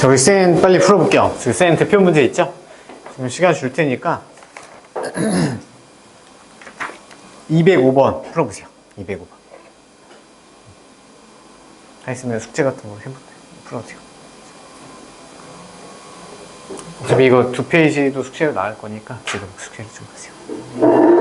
저기 쌤 빨리 풀어볼게요. 저기 쌤 대표 문제 있죠? 지금 시간 줄 테니까 205번 풀어보세요. 205번. 다 있으면 숙제 같은 거 풀어보세요. 어차피 이거 2페이지도 숙제로 나올 거니까 지금 숙제를 좀 하세요.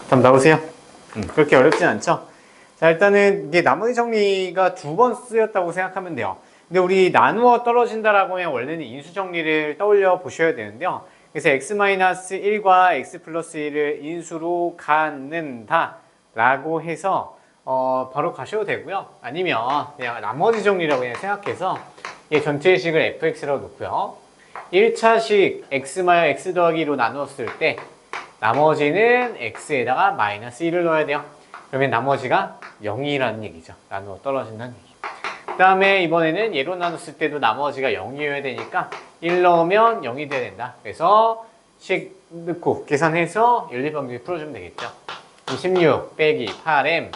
답 나오세요? 그렇게 어렵진 않죠? 자, 일단은 이게 나머지 정리가 2번 쓰였다고 생각하면 돼요. 근데 우리 나누어 떨어진다라고 하면 원래는 인수 정리를 떠올려 보셔야 되는데요. 그래서 x-1과 x+1을 인수로 갖는다 라고 해서 바로 가셔도 되고요. 아니면 그냥 나머지 정리라고 그냥 생각해서 이 전체식을 fx라고 놓고요. 1차식 x 더하기 2로 나누었을 때 나머지는 x에다가 마이너스 1을 넣어야 돼요. 그러면 나머지가 0이라는 얘기죠. 나누어 떨어진다는 얘기. 그 다음에 이번에는 얘로 나눴을 때도 나머지가 0이어야 되니까 1 넣으면 0이 돼야 된다. 그래서 식 넣고 계산해서 연립방정식 풀어주면 되겠죠. 26 빼기 8m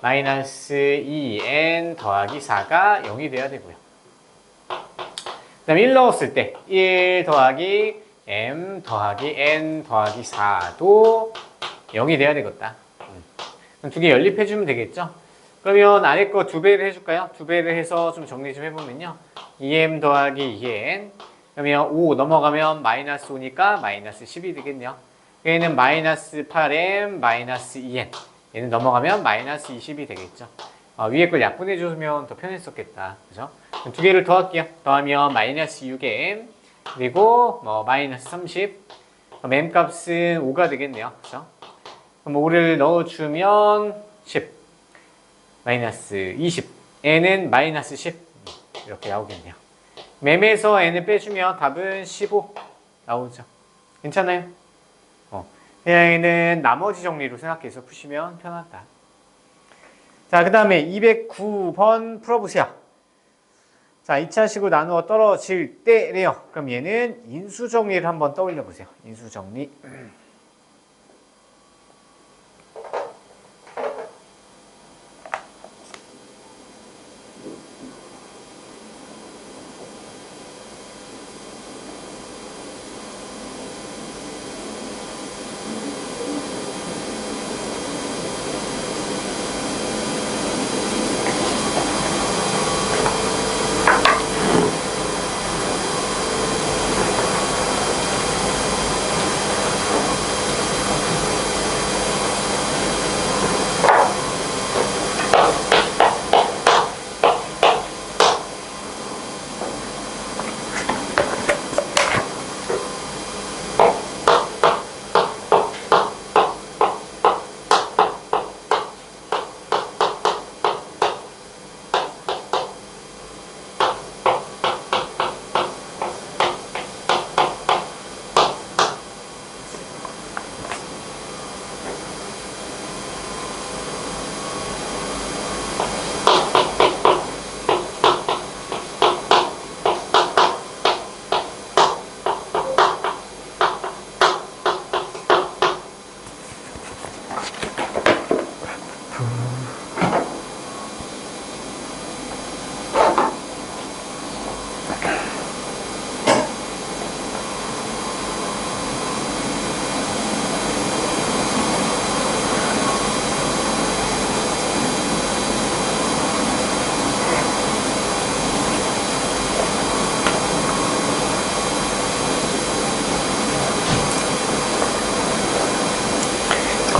마이너스 2n 더하기 4가 0이 돼야 되고요. 그 다음에 1 넣었을 때 1 더하기 m 더하기 n 더하기 4도 0이 돼야 되겠다. 그럼 두 개 연립해주면 되겠죠? 그러면 아래 거 2배를 해줄까요? 2배를 해서 좀 정리 좀 해보면요. 2m 더하기 2n 그러면 5 넘어가면 마이너스 5니까 마이너스 10이 되겠네요. 얘는 마이너스 8m 마이너스 2n 얘는 넘어가면 마이너스 20이 되겠죠. 위에 걸 약분해주면 더 편했었겠다. 그죠? 두 개를 더할게요. 더하면 마이너스 6m 그리고 마이너스 30 그럼 m 값은 5가 되겠네요. 그죠? 그럼 5를 넣어주면 10 마이너스 20 n은 마이너스 10 이렇게 나오겠네요. m에서 n을 빼주면 답은 15 나오죠. 괜찮아요? 그냥 얘는 나머지 정리로 생각해서 푸시면 편하다. 자, 그 다음에 209번 풀어보세요. 자, 2차식으로 나누어 떨어질 때래요. 그럼 얘는 인수정리를 한번 떠올려 보세요. 인수정리.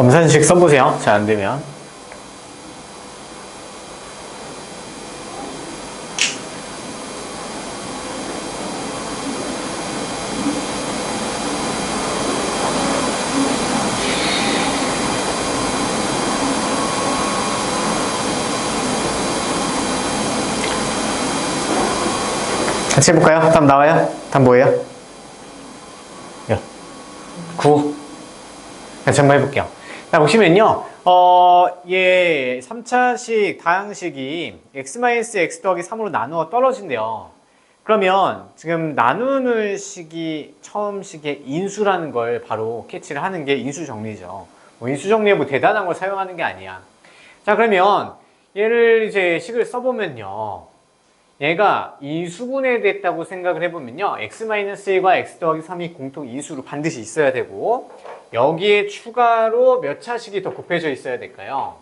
암산식 써보세요. 잘 안되면. 같이 해볼까요? 답 나와요? 답 뭐예요? 9. 같이 한번 해볼게요. 자, 보시면요. 얘 3차식 다항식이 x-x 더하기 3으로 나누어 떨어진대요. 그러면 지금 나누는 식이 처음 식의 인수라는 걸 바로 캐치를 하는 게 인수 정리죠. 뭐 인수 정리에 뭐 대단한 걸 사용하는 게 아니야. 자, 그러면 얘를 이제 식을 써보면요. 얘가 이수분해 됐다고 생각을 해보면요. x-1과 x 더하기 3이 공통 이수로 반드시 있어야 되고 여기에 추가로 몇 차식이 더 곱해져 있어야 될까요?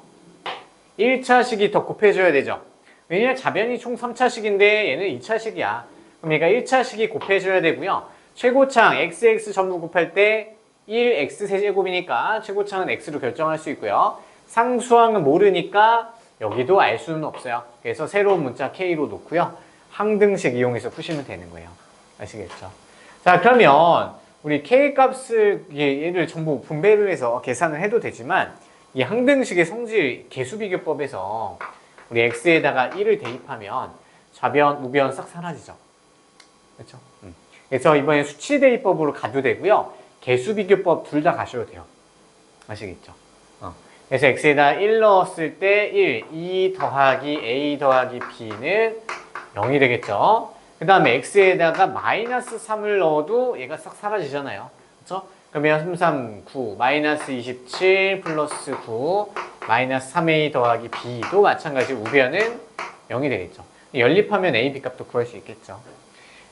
1차식이 더 곱해져야 되죠. 왜냐면 자변이 총 3차식인데 얘는 2차식이야. 그럼 얘가 1차식이 곱해져야 되고요. 최고창 xx 전부 곱할 때 1x 세제곱이니까 최고창은 x로 결정할 수 있고요. 상수항은 모르니까 여기도 알 수는 없어요. 그래서 새로운 문자 K로 놓고요. 항등식 이용해서 푸시면 되는 거예요. 아시겠죠? 자, 그러면 우리 K 값을 얘를 전부 분배를 해서 계산을 해도 되지만 이 항등식의 성질 개수비교법에서 우리 X에다가 1을 대입하면 좌변, 우변 싹 사라지죠. 그렇죠? 그래서 이번에 수치대입법으로 가도 되고요. 개수비교법 둘 다 가셔도 돼요. 아시겠죠? 그래서 x에다 1 넣었을 때 1, 2 더하기 a 더하기 b는 0이 되겠죠. 그 다음에 x에다가 마이너스 3을 넣어도 얘가 싹 사라지잖아요. 그렇죠? 그러면 3, 3, 9, 마이너스 27 플러스 9, 마이너스 3a 더하기 b도 마찬가지 우변은 0이 되겠죠. 연립하면 a, b 값도 구할 수 있겠죠.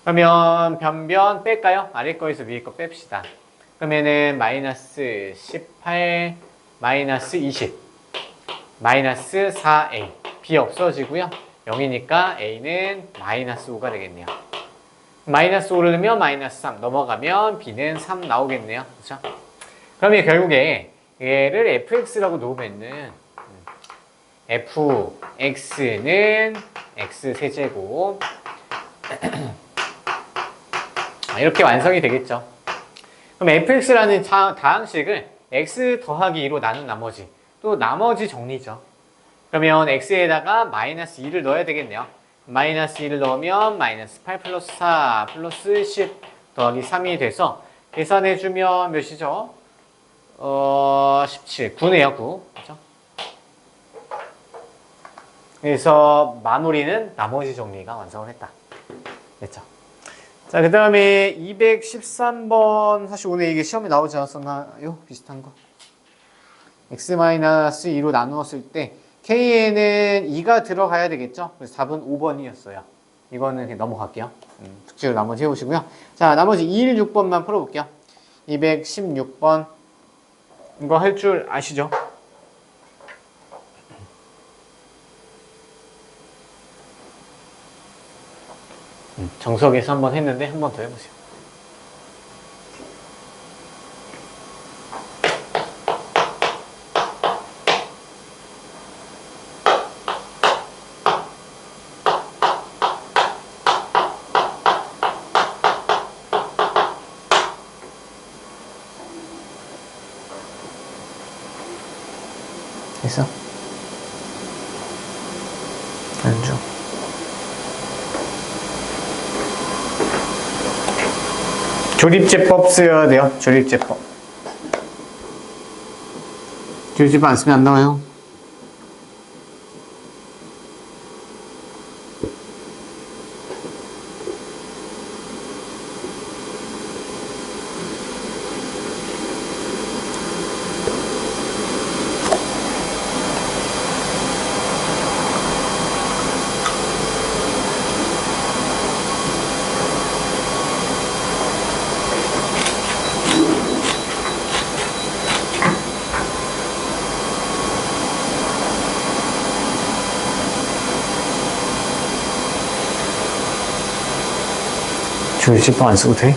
그러면 변변 뺄까요? 아래 거에서 위에 거 뺍시다. 그러면은 마이너스 18, 마이너스 20, 마이너스 4a, b 없어지고요. 0이니까 a는 마이너스 5가 되겠네요. 마이너스 5를 넣으면 마이너스 3 넘어가면 b는 3 나오겠네요. 그렇죠? 그러면 결국에 얘를 fx라고 놓으면은 fx는 x 세제곱 이렇게 완성이 되겠죠. 그럼 fx라는 다항식을 x 더하기 2로 나눈 나머지 또 나머지 정리죠. 그러면 x에다가 마이너스 2를 넣어야 되겠네요. 마이너스 2를 넣으면 마이너스 8 플러스 4 플러스 10 더하기 3이 돼서 계산해주면 몇이죠? 17, 9네요. 9. 그렇죠? 그래서 마무리는 나머지 정리가 완성을 했다. 됐죠? 자, 그 다음에 213번 사실 오늘 이게 시험에 나오지 않았었나요? 비슷한 거. x-2로 나누었을 때 k에는 2가 들어가야 되겠죠? 그래서 답은 5번이었어요. 이거는 그냥 넘어갈게요. 숙제로 나머지 해오시고요. 자, 나머지 216번만 풀어볼게요. 216번 이거 할 줄 아시죠? 정석에서 한번 했는데 한 번 더 해보세요. 됐어? 안주. 조립제법 써야 돼요. 조립제법. 조립제법 안 쓰면 안 나와요. 조립제법 안 쓰고 돼?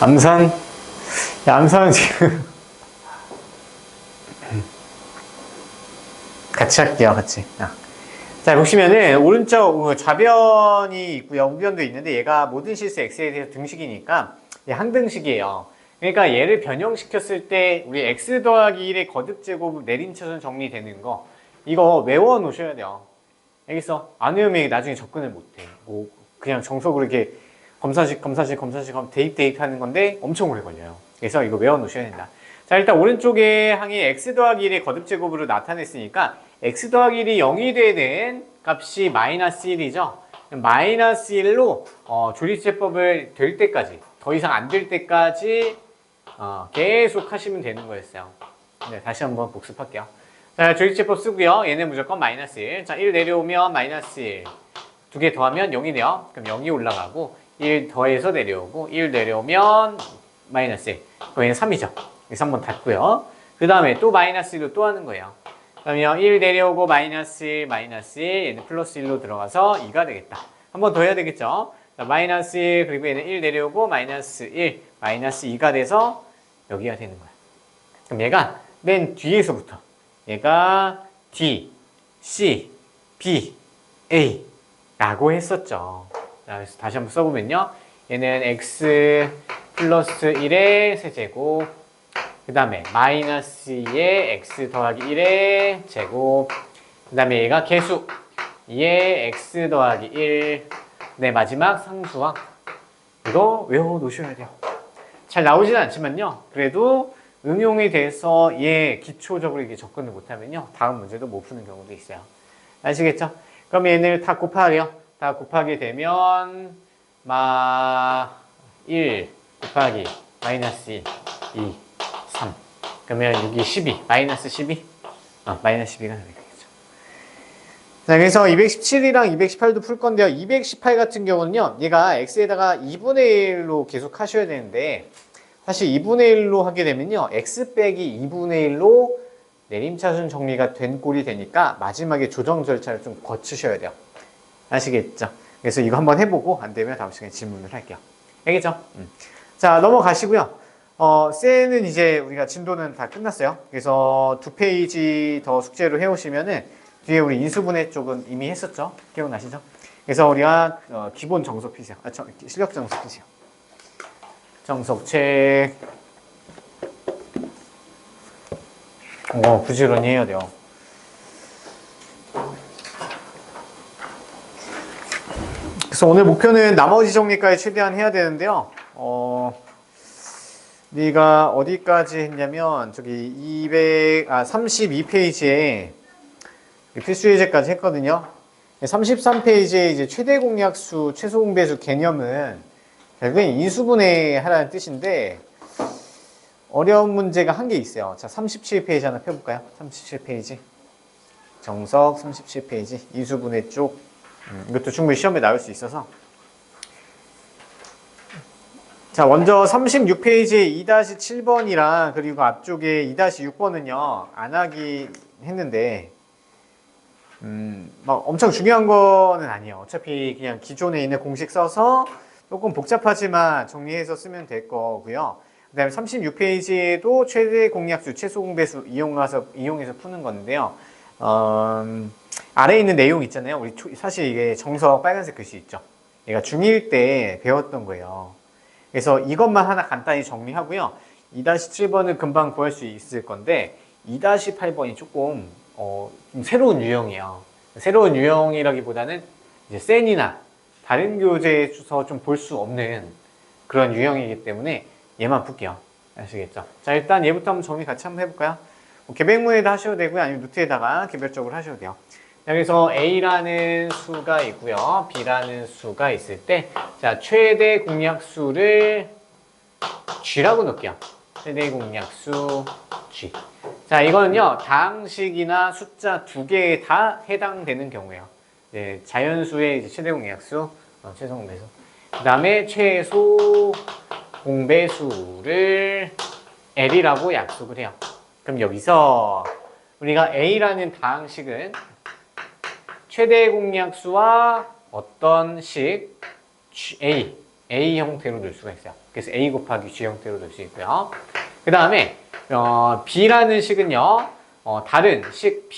암산? 야, 암산은 지금 같이 할게요, 같이. 자, 보시면은 오른쪽 좌변이 있고요, 우변도 있는데 얘가 모든 실수 x에 대해서 등식이니까 얘 항등식이에요. 그러니까 얘를 변형시켰을 때 우리 x 더하기 1의 거듭제곱 내림차순 정리되는 거 이거 외워 놓으셔야 돼요. 알겠어? 안 외우면 나중에 접근을 못해. 뭐 그냥 정석으로 이렇게 검사식 대입 하는 건데 엄청 오래 걸려요. 그래서 이거 외워 놓으셔야 된다. 자, 일단 오른쪽에 항이 x 더하기 1의 거듭제곱으로 나타냈으니까 x 더하기 1이 0이 되는 값이 마이너스 1이죠. 마이너스 1로 조립제법을 될 때까지 더 이상 안 될 때까지 계속 하시면 되는 거였어요. 네, 다시 한번 복습할게요. 자, 조립제법 쓰고요. 얘는 무조건 마이너스 1. 자, 1 내려오면 마이너스 1. 두 개 더하면 0이네요. 그럼 0이 올라가고 1 더해서 내려오고 1 내려오면 마이너스 1. 그럼 얘는 3이죠. 그래서 한번 닫고요. 그 다음에 또 마이너스 1로 또 하는 거예요. 그러면 1 내려오고 마이너스 1, 마이너스 1, 얘는 플러스 1로 들어가서 2가 되겠다. 한 번 더 해야 되겠죠. 자, 마이너스 1, 그리고 얘는 1 내려오고 마이너스 1, 마이너스 2가 돼서 여기가 되는 거야. 그럼 얘가 맨 뒤에서부터 얘가 D, C, B, A 라고 했었죠. 자, 그래서 다시 한번 써보면요. 얘는 X 플러스 1의 세제곱, 그 다음에 마이너스 2의 X 더하기 1의 제곱, 그 다음에 얘가 계수 2의 X 더하기 1, 네, 마지막 상수항. 이거 외워 놓으셔야 돼요. 잘 나오지는 않지만요. 그래도 응용에 대해서 기초적으로 이게 접근을 못하면요. 다음 문제도 못 푸는 경우도 있어요. 아시겠죠? 그럼 얘를 다 곱하게요. 다 곱하게 되면 1 곱하기 마이너스 1, 2, 3. 그러면 6이 12, 마이너스 12? 마이너스 12가 되겠죠. 자, 그래서 217이랑 218도 풀 건데요. 218 같은 경우는요. 얘가 x에다가 2분의 1로 계속 하셔야 되는데 사실 2분의 1로 하게 되면요. x 빼기 2분의 1로 내림차순 정리가 된 꼴이 되니까 마지막에 조정 절차를 좀 거치셔야 돼요. 아시겠죠? 그래서 이거 한번 해보고 안 되면 다음 시간에 질문을 할게요. 알겠죠? 자, 넘어가시고요. 셀은 이제 우리가 진도는 다 끝났어요. 그래서 2페이지 더 숙제로 해오시면은 뒤에 우리 인수분해 쪽은 이미 했었죠? 기억나시죠? 그래서 우리가 기본 정석 피세요. 실력 정석 피세요. 정석책. 부지런히 해야 돼요. 그래서 오늘 목표는 나머지 정리까지 최대한 해야 되는데요. 네가 어디까지 했냐면 저기 32페이지에 필수 예제까지 했거든요. 33페이지에 이제 최대 공약수, 최소 공배수 개념은 결국엔 인수분해 하라는 뜻인데 어려운 문제가 한 개 있어요. 자, 37페이지 하나 펴볼까요? 37페이지. 정석 37페이지. 인수분해 쪽. 이것도 충분히 시험에 나올 수 있어서. 자, 먼저 36페이지에 2-7번이랑 그리고 앞쪽에 2-6번은요, 안 하기 했는데, 막 엄청 중요한 거는 아니에요. 어차피 그냥 기존에 있는 공식 써서 조금 복잡하지만 정리해서 쓰면 될 거고요. 그 다음에 36페이지에도 최대 공약수, 최소 공배수 이용해서 푸는 건데요. 아래에 있는 내용 있잖아요. 우리 사실 이게 정석 빨간색 글씨 있죠. 얘가 중1 때 배웠던 거예요. 그래서 이것만 하나 간단히 정리하고요. 2-7번은 금방 구할 수 있을 건데 2-8번이 조금 좀 새로운 유형이에요. 새로운 유형이라기보다는 이제 센이나 다른 교재에서 좀 볼 수 없는 그런 유형이기 때문에 얘만 풀게요. 아시겠죠? 자, 일단 얘부터 한번 정리 같이 한번 해볼까요? 계백문에다 하셔도 되고요. 아니면 노트에다가 개별적으로 하셔도 돼요. 여기서 A라는 수가 있고요. B라는 수가 있을 때, 자, 최대 공약수를 G라고 넣을게요. 최대 공약수 G. 자, 이거는요, 다항식이나 숫자 두 개에 다 해당되는 경우예요. 네, 자연수의 이제 최대 공약수, 최소 공배수. 그 다음에 최소 공배수를 L이라고 약속을 해요. 그럼 여기서 우리가 A라는 다항식은 최대 공약수와 어떤 식 A 형태로 넣을 수가 있어요. 그래서 A 곱하기 G 형태로 넣을 수 있고요. 그 다음에 B라는 식은요, 다른 식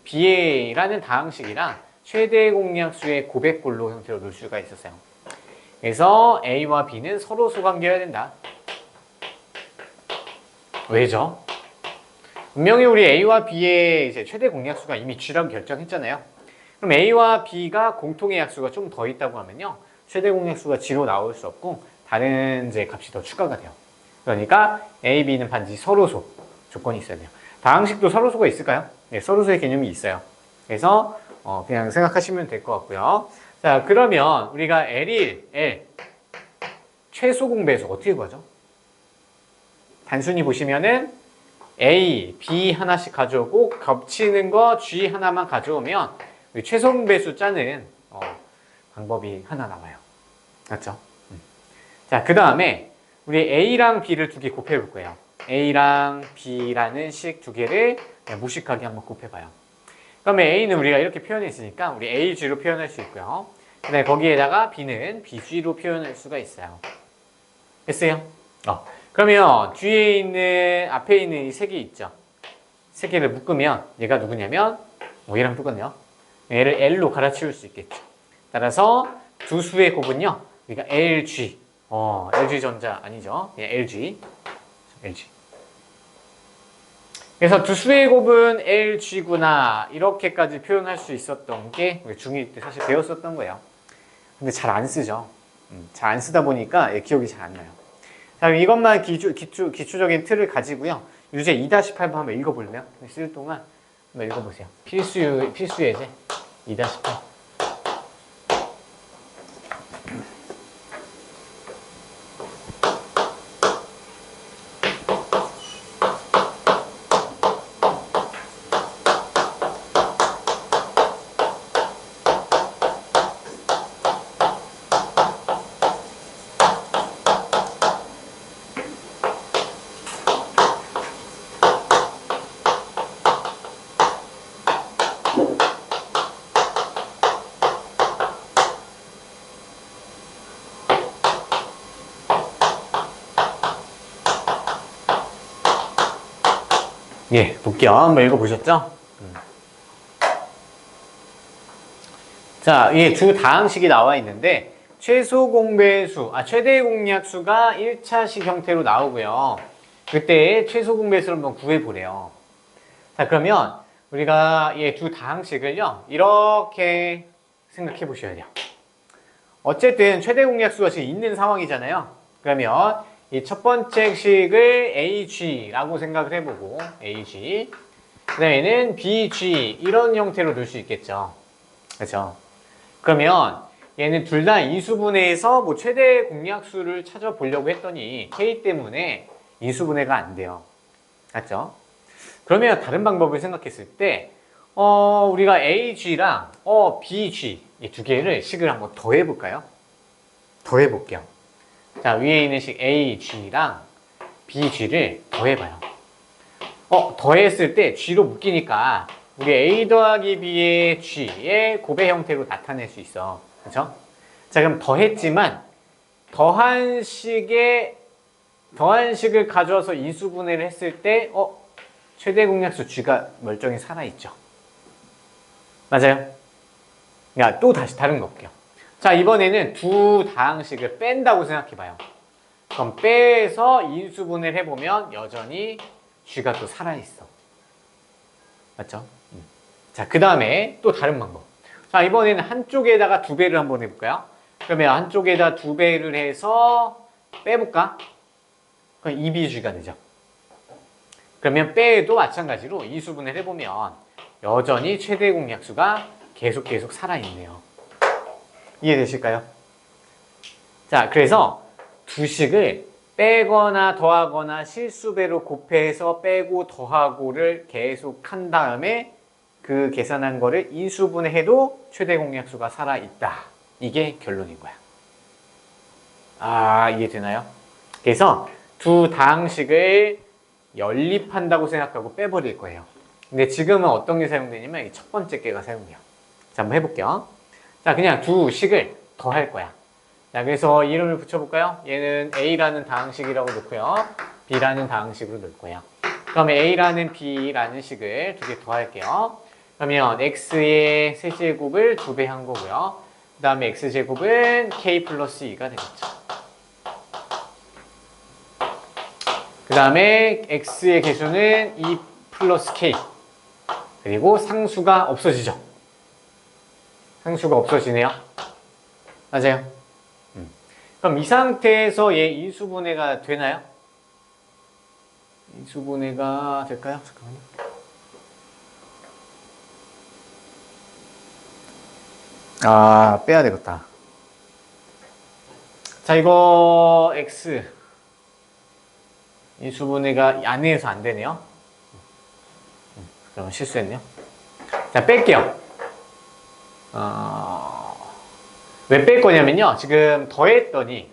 B라는 다항식이랑 최대 공약수의 고백골로 형태로 놓을 수가 있었어요. 그래서 A와 B는 서로 소관계여야 된다. 왜죠? 분명히 우리 A와 B의 이제 최대 공약수가 이미 G라고 결정했잖아요. 그럼 A와 B가 공통의 약수가 좀 더 있다고 하면요. 최대 공약수가 G로 나올 수 없고 다른 이제 값이 더 추가가 돼요. 그러니까 A, B는 반드시 서로소 조건이 있어야 돼요. 다항식도 서로소가 있을까요? 네, 서로소의 개념이 있어요. 그래서 그냥 생각하시면 될 것 같고요. 자, 그러면 우리가 L1, L 최소 공배수 어떻게 구하죠? 단순히 보시면은 A, B 하나씩 가져오고 겹치는 거 G 하나만 가져오면 우리 최소 공배수 짜는 방법이 하나 나와요. 맞죠? 자, 그 다음에 우리 A랑 B를 두 개 곱해 볼 거예요. A랑 B라는 식 두 개를 무식하게 한번 곱해봐요. 그러면 A는 우리가 이렇게 표현했으니까 우리 AG로 표현할 수 있고요. 그 다음에 거기에다가 B는 BG로 표현할 수가 있어요. 됐어요? 그러면 뒤에 있는, 앞에 있는 이 세 개 있죠? 세 개를 묶으면 얘가 누구냐면 얘랑 똑같네요. 얘를 L로 갈아치울 수 있겠죠. 따라서 두 수의 곱은요. 우리가 LG, LG전자 아니죠? 그냥 LG. 그래서 두 수의 곱은 LG구나 이렇게까지 표현할 수 있었던 게 우리 중1 때 사실 배웠었던 거예요. 근데 잘 안 쓰죠. 잘 안 쓰다 보니까 기억이 잘 안 나요. 자, 그럼 이것만 기초적인 틀을 가지고요. 유제 2-8번 한번 읽어볼래요? 쓸 동안 한번 읽어보세요. 필수 예제 2-8. 예, 볼게요. 한번 읽어보셨죠? 자, 이게 두 다항식이 나와 있는데 최소 공배수, 최대 공약수가 1차식 형태로 나오고요. 그때 최소 공배수를 한번 구해보래요. 자, 그러면 우리가 이 두 다항식을요, 이렇게 생각해 보셔야 돼요. 어쨌든 최대 공약수가 지금 있는 상황이잖아요. 그러면 이 첫 번째 식을 AG라고 생각을 해보고 AG 그 다음에는 BG 이런 형태로 놓을 수 있겠죠. 그렇죠? 그러면 얘는 둘 다 이수분해에서 뭐 최대 공약수를 찾아보려고 했더니 K 때문에 이수분해가 안 돼요. 맞죠? 그러면 다른 방법을 생각했을 때 우리가 AG랑 BG 이 두 개를 식을 한번 더해볼까요? 더해볼게요. 자, 위에 있는 식 AG랑 BG를 더해봐요. 더했을 때 G로 묶이니까 우리 A 더하기 B의 G의 곱의 형태로 나타낼 수 있어. 그렇죠? 자, 그럼 더했지만 더한 식을 가져와서 인수분해를 했을 때 최대 공약수 G가 멀쩡히 살아있죠. 맞아요? 그러니까 또 다시 다른 거 볼게요. 자, 이번에는 두 다항식을 뺀다고 생각해봐요. 그럼 빼서 인수분해를 해보면 여전히 G가 또 살아있어. 맞죠? 자, 그 다음에 또 다른 방법. 자, 이번에는 한쪽에다가 두 배를 한번 해볼까요? 그러면 한쪽에다 두 배를 해서 빼볼까? 그럼 2BG가 되죠. 그러면 빼도 마찬가지로 인수분해를 해보면 여전히 최대 공약수가 계속 살아있네요. 이해되실까요? 자, 그래서 두 식을 빼거나 더하거나 실수배로 곱해서 빼고 더하고를 계속 한 다음에 그 계산한 거를 인수분해해도 최대 공약수가 살아있다. 이게 결론인 거야. 이해되나요? 그래서 두 다항식을 연립한다고 생각하고 빼버릴 거예요. 근데 지금은 어떤 게 사용되냐면 이 첫 번째 개가 사용돼요. 자, 한번 해볼게요. 자, 그냥 두 식을 더할 거야. 자, 그래서 이름을 붙여볼까요? 얘는 A라는 다항식이라고 놓고요. B라는 다항식으로 놓을 거예요. 그러면 a라는 b라는 식을 두 개 더할게요. 그러면 x의 세제곱을 2배 한 거고요. 그 다음에 x제곱은 k 플러스 2가 되겠죠. 그 다음에 x의 개수는 2 플러스 k. 그리고 상수가 없어지죠. 상수가 없어지네요. 맞아요. 그럼 이 상태에서 얘 인수분해가 되나요? 인수분해가 될까요? 잠깐만요. 아, 빼야 되겠다. 자, 이거 x 인수분해가 안에서 안 되네요. 그럼 실수했네요. 자, 뺄게요. 왜 뺄 거냐면요. 지금 더했더니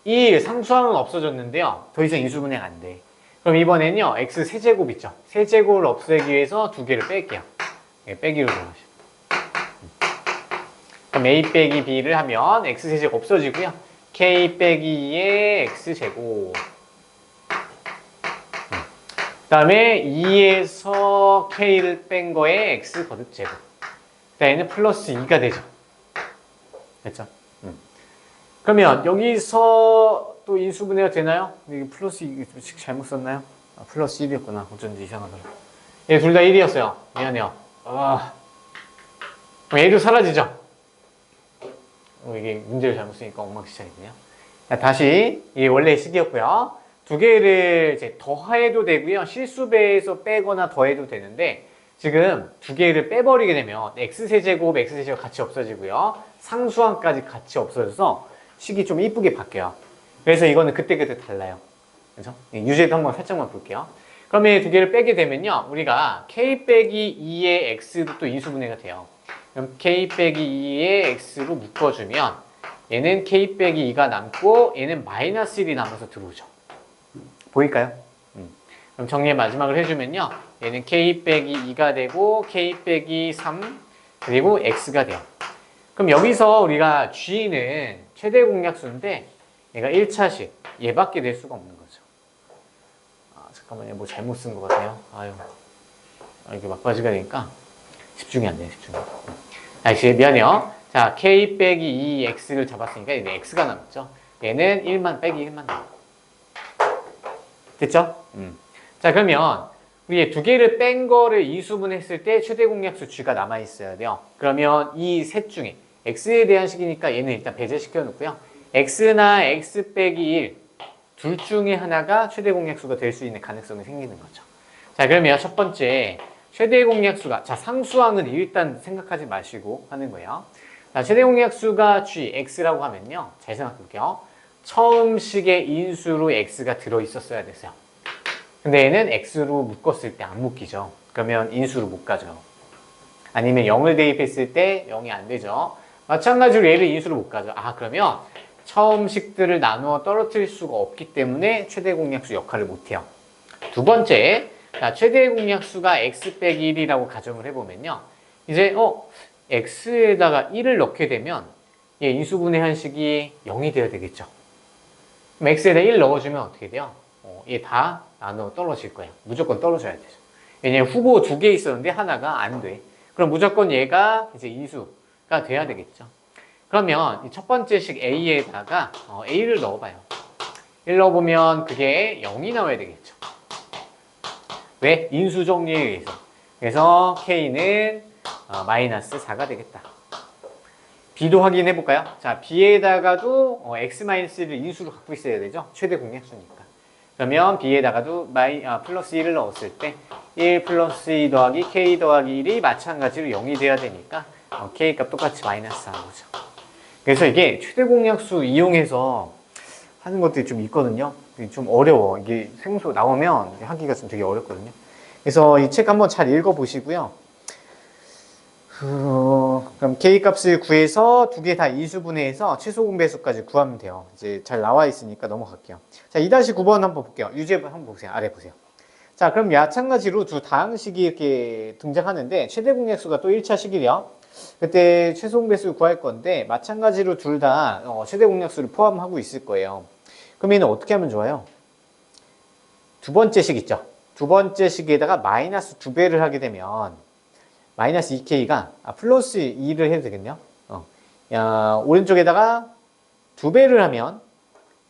이 상수항은 없어졌는데요. 더 이상 인수분해가 안 돼. 그럼 이번엔요. x 세제곱 있죠. 세제곱을 없애기 위해서 두 개를 뺄게요. 빼기로 들어가시죠. 그럼 a 빼기 b를 하면 x 세제곱 없어지고요. k 빼기 2의 x제곱. 그 다음에 2에서 k를 뺀 거에 x 거듭제곱. 그 다음에는 플러스 2가 되죠. 됐죠? 그러면 여기서 또 인수분해가 되나요? 이게 플러스 2 잘못 썼나요? 아, 플러스 1이었구나. 어쩐지 이상하더라. 얘 둘 다 1이었어요. 미안해요. 얘도 사라지죠? 이게 문제를 잘못 쓰니까 엉망진창이네요. 자, 다시 이게 원래 식이었고요. 두 개를 이제 더해도 되고요. 실수배에서 빼거나 더해도 되는데 지금 두 개를 빼버리게 되면 x세제곱, x세제곱 같이 없어지고요. 상수항까지 같이 없어져서 식이 좀 이쁘게 바뀌어요. 그래서 이거는 그때그때 달라요. 그래서 유제도 한번 살짝만 볼게요. 그러면 두 개를 빼게 되면요. 우리가 k 빼기 2의 x도 또 인수분해가 돼요. 그럼 k 빼기 2의 x로 묶어주면 얘는 k 빼기 2가 남고 얘는 마이너스 1이 남아서 들어오죠. 보일까요? 그럼 정리의 마지막을 해주면요. 얘는 k 빼기 2가 되고 k 빼기 3 그리고 x가 돼요. 그럼 여기서 우리가 g는 최대 공약수인데 얘가 1차식 얘밖에 될 수가 없는 거죠. 아, 잠깐만요. 뭐 잘못 쓴 것 같아요. 이렇게 막바지가 되니까 집중이 안 돼요. 집중이. 미안해요. 자, k 빼기 2x를 잡았으니까 얘는 x가 남았죠. 얘는 1만 빼기 1만 남아요. 됐죠? 자, 그러면 우리 두 개를 뺀 거를 이수분했을 때 최대 공약수 g가 남아 있어야 돼요. 그러면 이 셋 중에 x에 대한 식이니까 얘는 일단 배제시켜 놓고요. x나 x 빼기 1 둘 중에 하나가 최대 공약수가 될 수 있는 가능성이 생기는 거죠. 자, 그러면 첫 번째 최대 공약수가, 자, 상수항은 일단 생각하지 마시고 하는 거예요. 자, 최대 공약수가 g, x라고 하면요. 잘 생각해 볼게요. 처음 식의 인수로 x가 들어 있었어야 됐어요. 근데 얘는 x로 묶었을 때 안 묶이죠. 그러면 인수로 못 가죠. 아니면 0을 대입했을 때 0이 안 되죠. 마찬가지로 얘를 인수로 못 가죠. 아, 그러면 처음 식들을 나누어 떨어뜨릴 수가 없기 때문에 최대 공약수 역할을 못 해요. 두 번째, 자, 최대 공약수가 x 빼기 1이라고 가정을 해보면요. 이제 x에다가 1을 넣게 되면 얘 인수분해한 식이 0이 돼야 되겠죠. 그럼 x에다 1 넣어주면 어떻게 돼요? 얘 다 나눠 떨어질 거예요. 무조건 떨어져야 되죠. 왜냐면 후보 두 개 있었는데 하나가 안 돼. 그럼 무조건 얘가 이제 인수가 돼야 되겠죠. 그러면 첫 번째 식 a에다가 a를 넣어봐요. 1 넣어보면 그게 0이 나와야 되겠죠. 왜? 인수 정리에 의해서. 그래서 k는 마이너스 4가 되겠다. b도 확인해 볼까요? 자, b에다가도 x-1을 인수로 갖고 있어야 되죠. 최대 공약수니까. 그러면 b에다가도 플러스 1을 넣었을 때 1 플러스 2 더하기 k 더하기 1이 마찬가지로 0이 돼야 되니까 k 값 똑같이 마이너스 4인 거죠. 그래서 이게 최대 공약수 이용해서 하는 것들이 좀 있거든요. 좀 어려워. 이게 생수 나오면 하기가 좀 되게 어렵거든요. 그래서 이 책 한번 잘 읽어보시고요. 그럼 k 값을 구해서 두 개 다 이수분해해서 최소 공배수까지 구하면 돼요. 이제 잘 나와 있으니까 넘어갈게요. 자, 2-9번 한번 볼게요. 유제분 한번 보세요. 아래 보세요. 자, 그럼 마찬가지로 두 다항식이 이렇게 등장하는데 최대 공약수가 또 1차 식이래요. 그때 최소 공배수를 구할 건데 마찬가지로 둘 다 최대 공약수를 포함하고 있을 거예요. 그럼 얘는 어떻게 하면 좋아요? 두 번째 식 있죠? 두 번째 식에다가 마이너스 2배를 하게 되면 마이너스 2k가 플러스 2를 해도 되겠네요. 오른쪽에다가 2배를 하면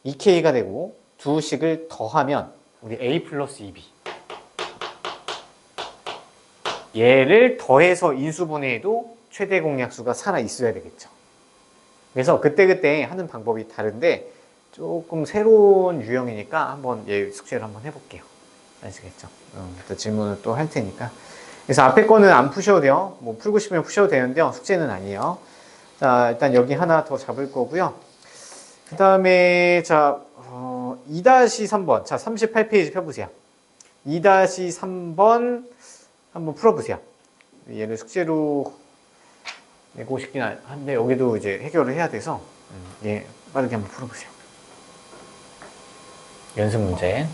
2k가 되고 두 식을 더하면 우리 a 플러스 2b 얘를 더해서 인수분해해도 최대 공약수가 살아 있어야 되겠죠. 그래서 그때그때 하는 방법이 다른데 조금 새로운 유형이니까 한번 얘 숙제를 한번 해볼게요. 아시겠죠? 또 질문을 또 할 테니까. 그래서 앞에 거는 안 푸셔도 돼요. 뭐 풀고 싶으면 푸셔도 되는데요. 숙제는 아니에요. 자, 일단 여기 하나 더 잡을 거고요. 그 다음에, 자, 2-3번. 자, 38페이지 펴보세요. 2-3번 한번 풀어보세요. 얘를 숙제로 내고 싶긴 한데, 여기도 이제 해결을 해야 돼서, 예, 빠르게 한번 풀어보세요. 연습 문제.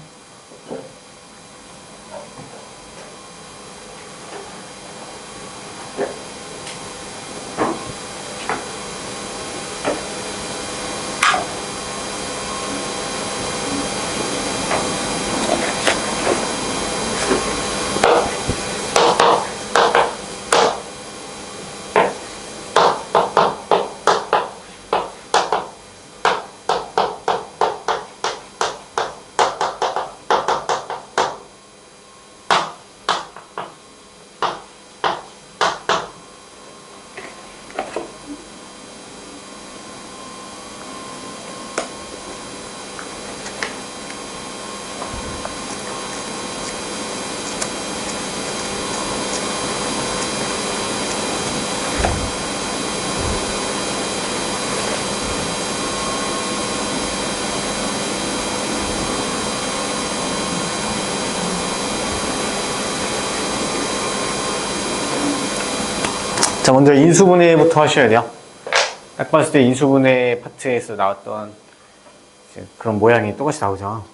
자, 먼저 인수분해부터 하셔야 돼요. 딱 봤을 때 인수분해 파트에서 나왔던 그런 모양이 똑같이 나오죠.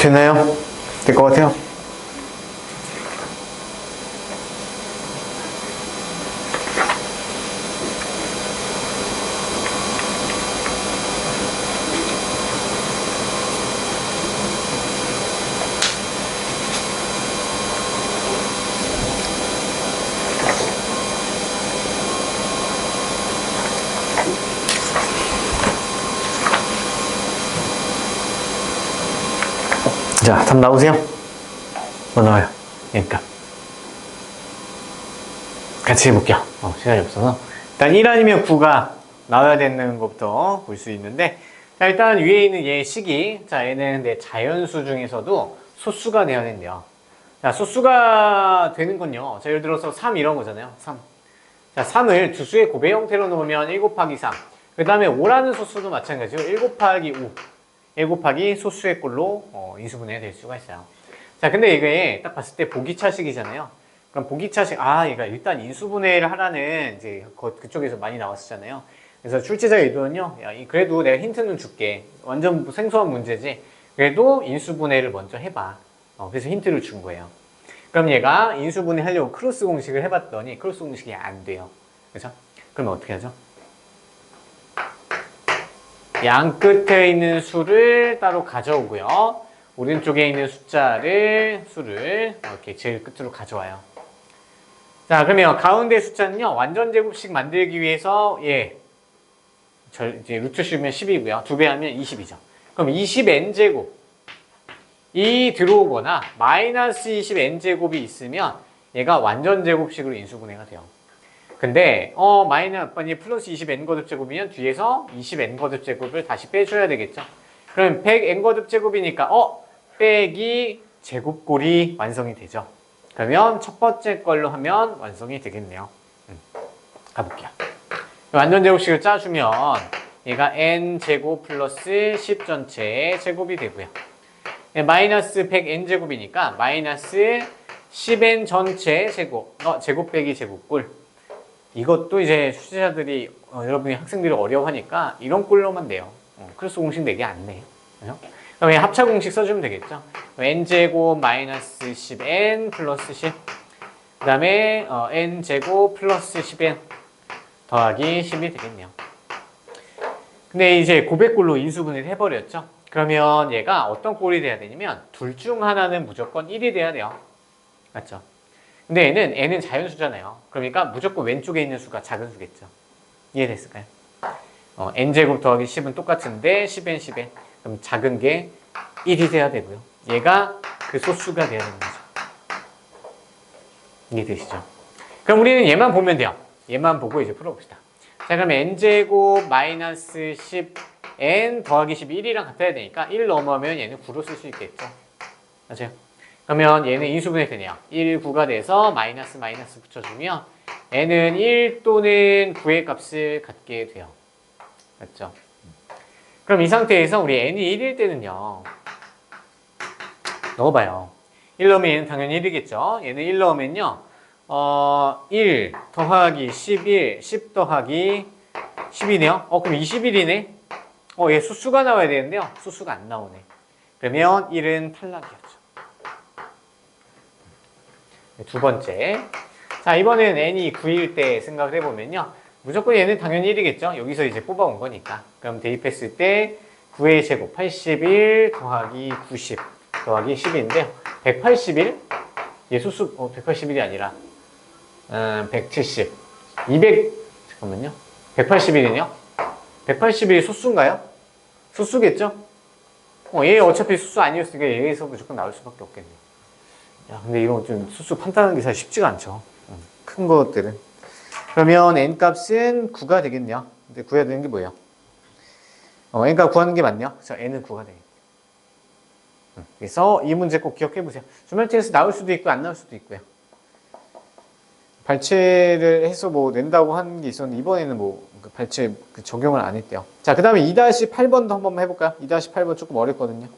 됐나요? 될 것 같아요. 자, 답 나오세요? 뭐 나와요? 그러니까 같이 해볼게요. 시간이 없어서. 일단 1 아니면 9가 나와야 되는 것부터 볼 수 있는데, 자, 일단 위에 있는 얘 식이, 자, 얘는 내 자연수 중에서도 소수가 되어야 된대요. 자, 소수가 되는 건요. 자, 예를 들어서 3 이런 거잖아요. 3. 자, 3을 두 수의 곱의 형태로 놓으면 1 곱하기 3. 그 다음에 5라는 소수도 마찬가지로 1 곱하기 5. 1 곱하기 소수의 꼴로 인수분해가 될 수가 있어요. 자, 근데 이게 딱 봤을 때 보기차식이잖아요. 그럼 보기차식, 얘가 일단 인수분해를 하라는 이제 그쪽에서 많이 나왔었잖아요. 그래서 출제자 의도는요, 야, 그래도 내가 힌트는 줄게. 완전 생소한 문제지. 그래도 인수분해를 먼저 해봐. 그래서 힌트를 준 거예요. 그럼 얘가 인수분해 하려고 크로스 공식을 해봤더니 크로스 공식이 안 돼요. 그죠? 그러면 어떻게 하죠? 양 끝에 있는 수를 따로 가져오고요. 오른쪽에 있는 수를 이렇게 제일 끝으로 가져와요. 자, 그러면 가운데 숫자는요, 완전 제곱식 만들기 위해서, 이제 루트 씌우면 10이고요. 2배 하면 20이죠. 그럼 20n제곱이 들어오거나, 마이너스 20n제곱이 있으면, 얘가 완전 제곱식으로 인수분해가 돼요. 근데 아니 플러스 20n 거듭 제곱이면 뒤에서 20n 거듭 제곱을 다시 빼줘야 되겠죠. 그럼 100n 거듭 제곱이니까 빼기 제곱꼴이 완성이 되죠. 그러면 첫 번째 걸로 하면 완성이 되겠네요. 가볼게요. 완전 제곱식을 짜주면 얘가 n제곱 플러스 10 전체의 제곱이 되고요. 마이너스 100n 제곱이니까 마이너스 10n 전체 제곱, 제곱 빼기 제곱꼴. 이것도 이제 출제자들이, 여러분이 학생들이 어려워하니까 이런 꼴로만 돼요. 크로스 공식 4개 안 내. 그죠? 그럼 합차 공식 써주면 되겠죠. n제곱 마이너스 10n 플러스 10. 그 다음에 n제곱 플러스 10n 더하기 10이 되겠네요. 근데 이제 고백꼴로 인수분해를 해버렸죠. 그러면 얘가 어떤 꼴이 돼야 되냐면 둘 중 하나는 무조건 1이 돼야 돼요. 맞죠? 근데 n은 자연수잖아요. 그러니까 무조건 왼쪽에 있는 수가 작은 수겠죠. 이해됐을까요? n제곱 더하기 10은 똑같은데 10n, 10n. 그럼 작은 게 1이 돼야 되고요. 얘가 그 소수가 돼야 되는 거죠. 이해되시죠? 그럼 우리는 얘만 보면 돼요. 얘만 보고 이제 풀어봅시다. 자, 그럼 n제곱 마이너스 10n 더하기 11이랑 같아야 되니까 1 넘어가면 얘는 9로 쓸 수 있겠죠. 맞아요? 그러면 얘는 인수분해 되네요. 1, 9가 돼서 마이너스 붙여주면 n은 1 또는 9의 값을 갖게 돼요. 맞죠? 그럼 이 상태에서 우리 n이 1일 때는요. 넣어봐요. 1 넣으면 얘는 당연히 1이겠죠. 얘는 1 넣으면요. 1 더하기 11, 10 더하기 10이네요. 그럼 21이네. 얘 수수가 나와야 되는데요. 수수가 안 나오네. 그러면 1은 탈락이었죠. 두 번째. 자, 이번엔 n이 9일 때 생각을 해보면요. 무조건 얘는 당연히 1이겠죠. 여기서 이제 뽑아온 거니까. 그럼 대입했을 때 9의 제곱 81 더하기 90 더하기 10인데요. 181? 얘 수수, 181이 아니라 170, 200, 잠깐만요. 181이네요. 181이 수수인가요? 수수겠죠? 얘 어차피 수수 아니었으니까 얘에서 무조건 나올 수밖에 없겠네요. 야, 근데 이건 좀 수수 판단하는 게 사실 쉽지가 않죠. 큰 것들은. 그러면 n 값은 9가 되겠네요. 근데 구해야 되는 게 뭐예요? n 값 구하는 게 맞네요. 그래서 n은 9가 되겠네요. 그래서 이 문제 꼭 기억해 보세요. 주말책에서 나올 수도 있고 안 나올 수도 있고요. 발췌를 해서 뭐 낸다고 하는 게 있었는데 이번에는 뭐 발췌 적용을 안 했대요. 자, 그 다음에 2-8번도 한번 해볼까요? 2-8번 조금 어렵거든요.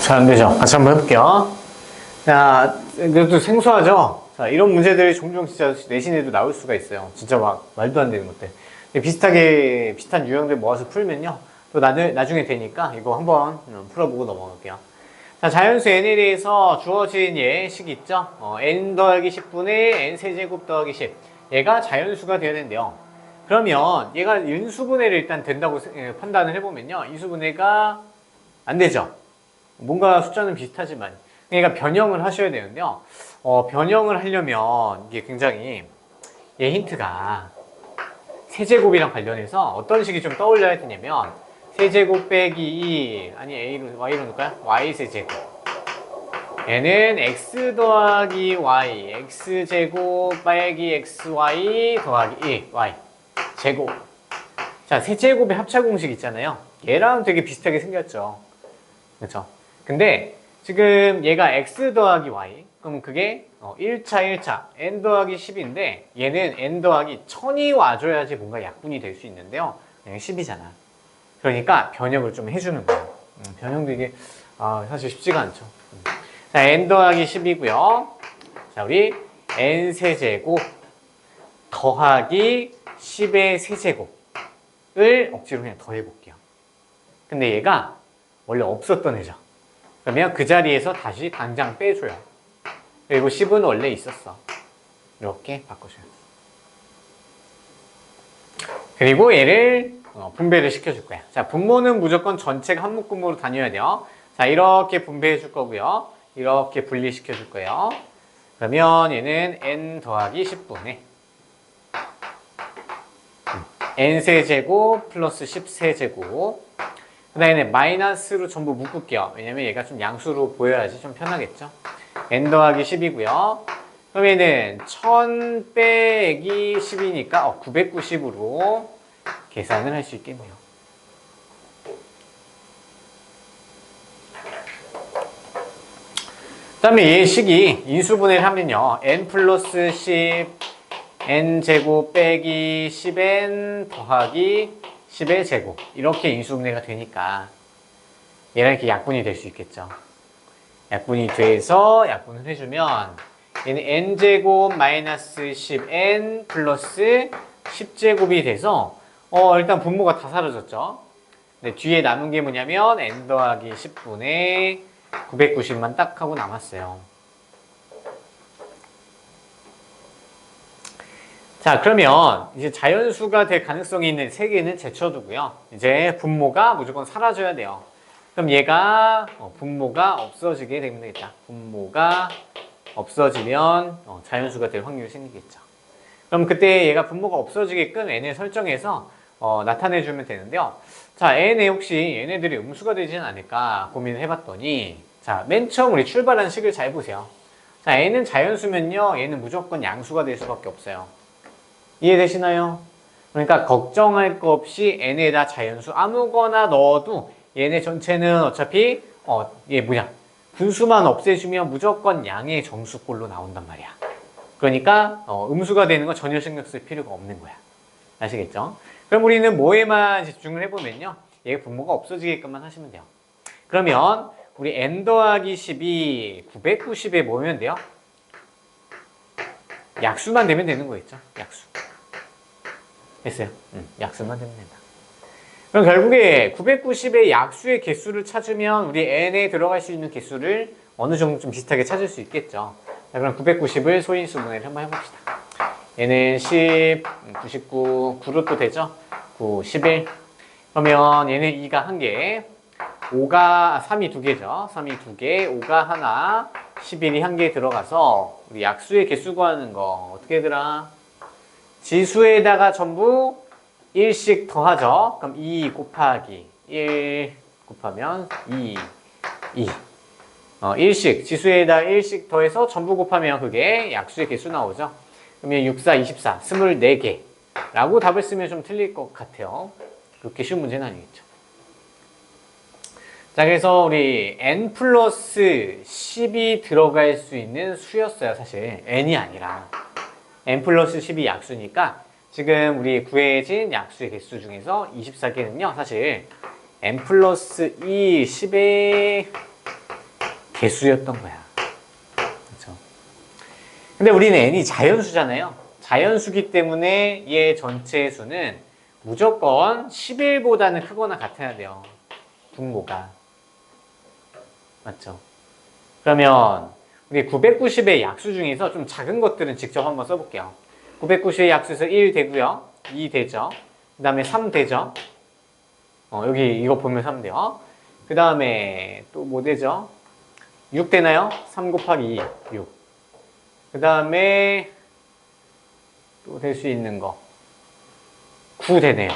잘 안 되죠? 같이 한번 해볼게요. 자, 그래도 생소하죠? 자, 이런 문제들이 종종 진짜 내신에도 나올 수가 있어요. 진짜 막 말도 안 되는 것들. 비슷한 유형들 모아서 풀면요. 또 나중에 되니까 이거 한번 풀어보고 넘어갈게요. 자, 자연수 n에 대해서 주어진 예식 있죠? n 더하기 10분의 n 세제곱 더하기 10. 얘가 자연수가 되어야 되는데요. 그러면 얘가 인수분해를 일단 된다고 판단을 해보면요. 인수분해가 안 되죠? 뭔가 숫자는 비슷하지만. 그러니까 변형을 하셔야 되는데요. 변형을 하려면 이게 굉장히 얘 힌트가 세제곱이랑 관련해서 어떤 식이 좀 떠올려야 되냐면 세제곱 빼기 2 아니 y로 넣을까요? y세제곱 얘는 x 더하기 y x제곱 빼기 xy 더하기 1 y 제곱. 자, 세제곱의 합차 공식 있잖아요. 얘랑 되게 비슷하게 생겼죠. 그렇죠? 근데 지금 얘가 x 더하기 y 그럼 그게 1차 n 더하기 10인데 얘는 n 더하기 1000이 와줘야지 뭔가 약분이 될 수 있는데요. 그냥 10이잖아. 그러니까 변형을 좀 해주는 거예요. 변형도 이게 사실 쉽지가 않죠. 자, n 더하기 10이고요. 자, 우리 n 세제곱 더하기 10의 세제곱을 억지로 그냥 더해볼게요. 근데 얘가 원래 없었던 애죠. 그러면 그 자리에서 다시 당장 빼줘요. 그리고 10은 원래 있었어. 이렇게 바꿔줘요. 그리고 얘를 분배를 시켜줄 거야. 자, 분모는 무조건 전체가 한 묶음으로 다녀야 돼요. 자, 이렇게 분배해 줄 거고요. 이렇게 분리시켜 줄 거예요. 그러면 얘는 n 더하기 10분의 n세제곱 플러스 10세제곱. 그 다음에 마이너스로 전부 묶을게요. 왜냐면 얘가 좀 양수로 보여야지 좀 편하겠죠. n 더하기 10이고요. 그럼 얘는 1000 빼기 10이니까 990으로 계산을 할 수 있겠네요. 그 다음에 얘 식이 인수분해를 하면요. n 플러스 10 n제곱 빼기 10n 더하기 10의 제곱 이렇게 인수분해가 되니까 얘랑 이렇게 약분이 될 수 있겠죠. 약분이 돼서 약분을 해주면 얘는 n제곱 마이너스 10n 플러스 10제곱이 돼서 일단 분모가 다 사라졌죠. 근데 뒤에 남은 게 뭐냐면 n 더하기 10분의 990만 딱 하고 남았어요. 자, 그러면 이제 자연수가 될 가능성이 있는 세 개는 제쳐두고요. 이제 분모가 무조건 사라져야 돼요. 그럼 얘가 분모가 없어지게 되면 되겠다. 분모가 없어지면 자연수가 될 확률이 생기겠죠. 그럼 그때 얘가 분모가 없어지게끔 n을 설정해서 나타내주면 되는데요. 자, n에 혹시 얘네들이 음수가 되지는 않을까 고민을 해봤더니 자, 맨 처음 우리 출발한 식을 잘 보세요. 자, n은 자연수면요. 얘는 무조건 양수가 될 수밖에 없어요. 이해되시나요? 그러니까 걱정할 거 없이 n에다 자연수 아무거나 넣어도 얘네 전체는 어차피 얘 뭐냐 분수만 없애주면 무조건 양의 정수꼴로 나온단 말이야. 그러니까 음수가 되는 건 전혀 신경 쓸 필요가 없는 거야. 아시겠죠? 그럼 우리는 뭐에만 집중을 해보면요. 얘 분모가 없어지게끔만 하시면 돼요. 그러면 우리 n 더하기 10이 990에 뭐면 돼요? 약수만 되면 되는 거 있죠? 약수. 됐어요? 약수만 되면 된다. 그럼 결국에 990의 약수의 개수를 찾으면 우리 n에 들어갈 수 있는 개수를 어느 정도 좀 비슷하게 찾을 수 있겠죠. 자, 그럼 990을 소인수분해를 한번 해봅시다. 얘는 10, 99, 9로 또 되죠? 9, 11. 그러면 얘는 2가 1개, 3이 2개죠. 3이 2개, 5가 하나, 11이 1개 들어가서 우리 약수의 개수 구하는 거 어떻게 하더라? 지수에다가 전부 1씩 더하죠. 그럼 2 곱하기 1 곱하면 2. 1씩, 지수에다 1씩 더해서 전부 곱하면 그게 약수의 개수 나오죠. 그러면 6, 4, 24, 24개 라고 답을 쓰면 좀 틀릴 것 같아요. 그렇게 쉬운 문제는 아니겠죠. 자, 그래서 우리 n 플러스 10이 들어갈 수 있는 수였어요. 사실 n이 아니라 n 플러스 10이 약수니까 지금 우리 구해진 약수의 개수 중에서 24개는요 사실 n 플러스 2 10의 개수였던 거야. 그렇죠? 근데 우리는 n이 자연수잖아요. 자연수기 때문에 얘 전체 수는 무조건 11보다는 크거나 같아야 돼요. 분모가. 맞죠? 그러면 우리 990의 약수 중에서 좀 작은 것들은 직접 한번 써볼게요. 990의 약수에서 1 되고요. 2 되죠. 그 다음에 3 되죠. 여기 이거 보면 3 돼요. 그 다음에 또 뭐 되죠? 6 되나요? 3 곱하기 2, 6. 그 다음에 또 될 수 있는 거 9 되네요.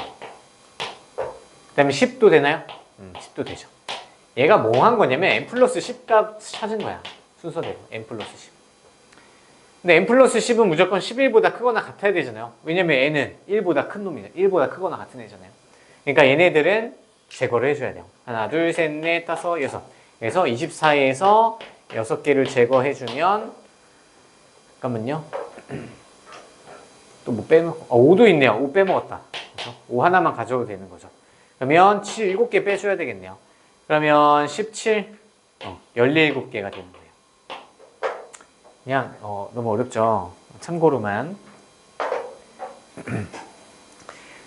그 다음에 10도 되나요? 10도 되죠. 얘가 뭐 한 거냐면 n 플러스 10 값 찾은 거야. 순서대로 n 플러스 10. 근데 n 플러스 10은 무조건 11보다 크거나 같아야 되잖아요. 왜냐면 n은 1보다 큰 놈이잖아요. 1보다 크거나 같은 애잖아요. 그러니까 얘네들은 제거를 해줘야 돼요. 하나, 둘, 셋, 넷, 다섯, 여섯. 그래서 24에서 6개를 제거해주면 잠깐만요. 또 뭐 빼먹, 5도 있네요. 5 빼먹었다. 그래서 5 하나만 가져도 되는 거죠. 그러면 7개 빼줘야 되겠네요. 그러면 17, 17개가 되는 거예요. 그냥 너무 어렵죠. 참고로만.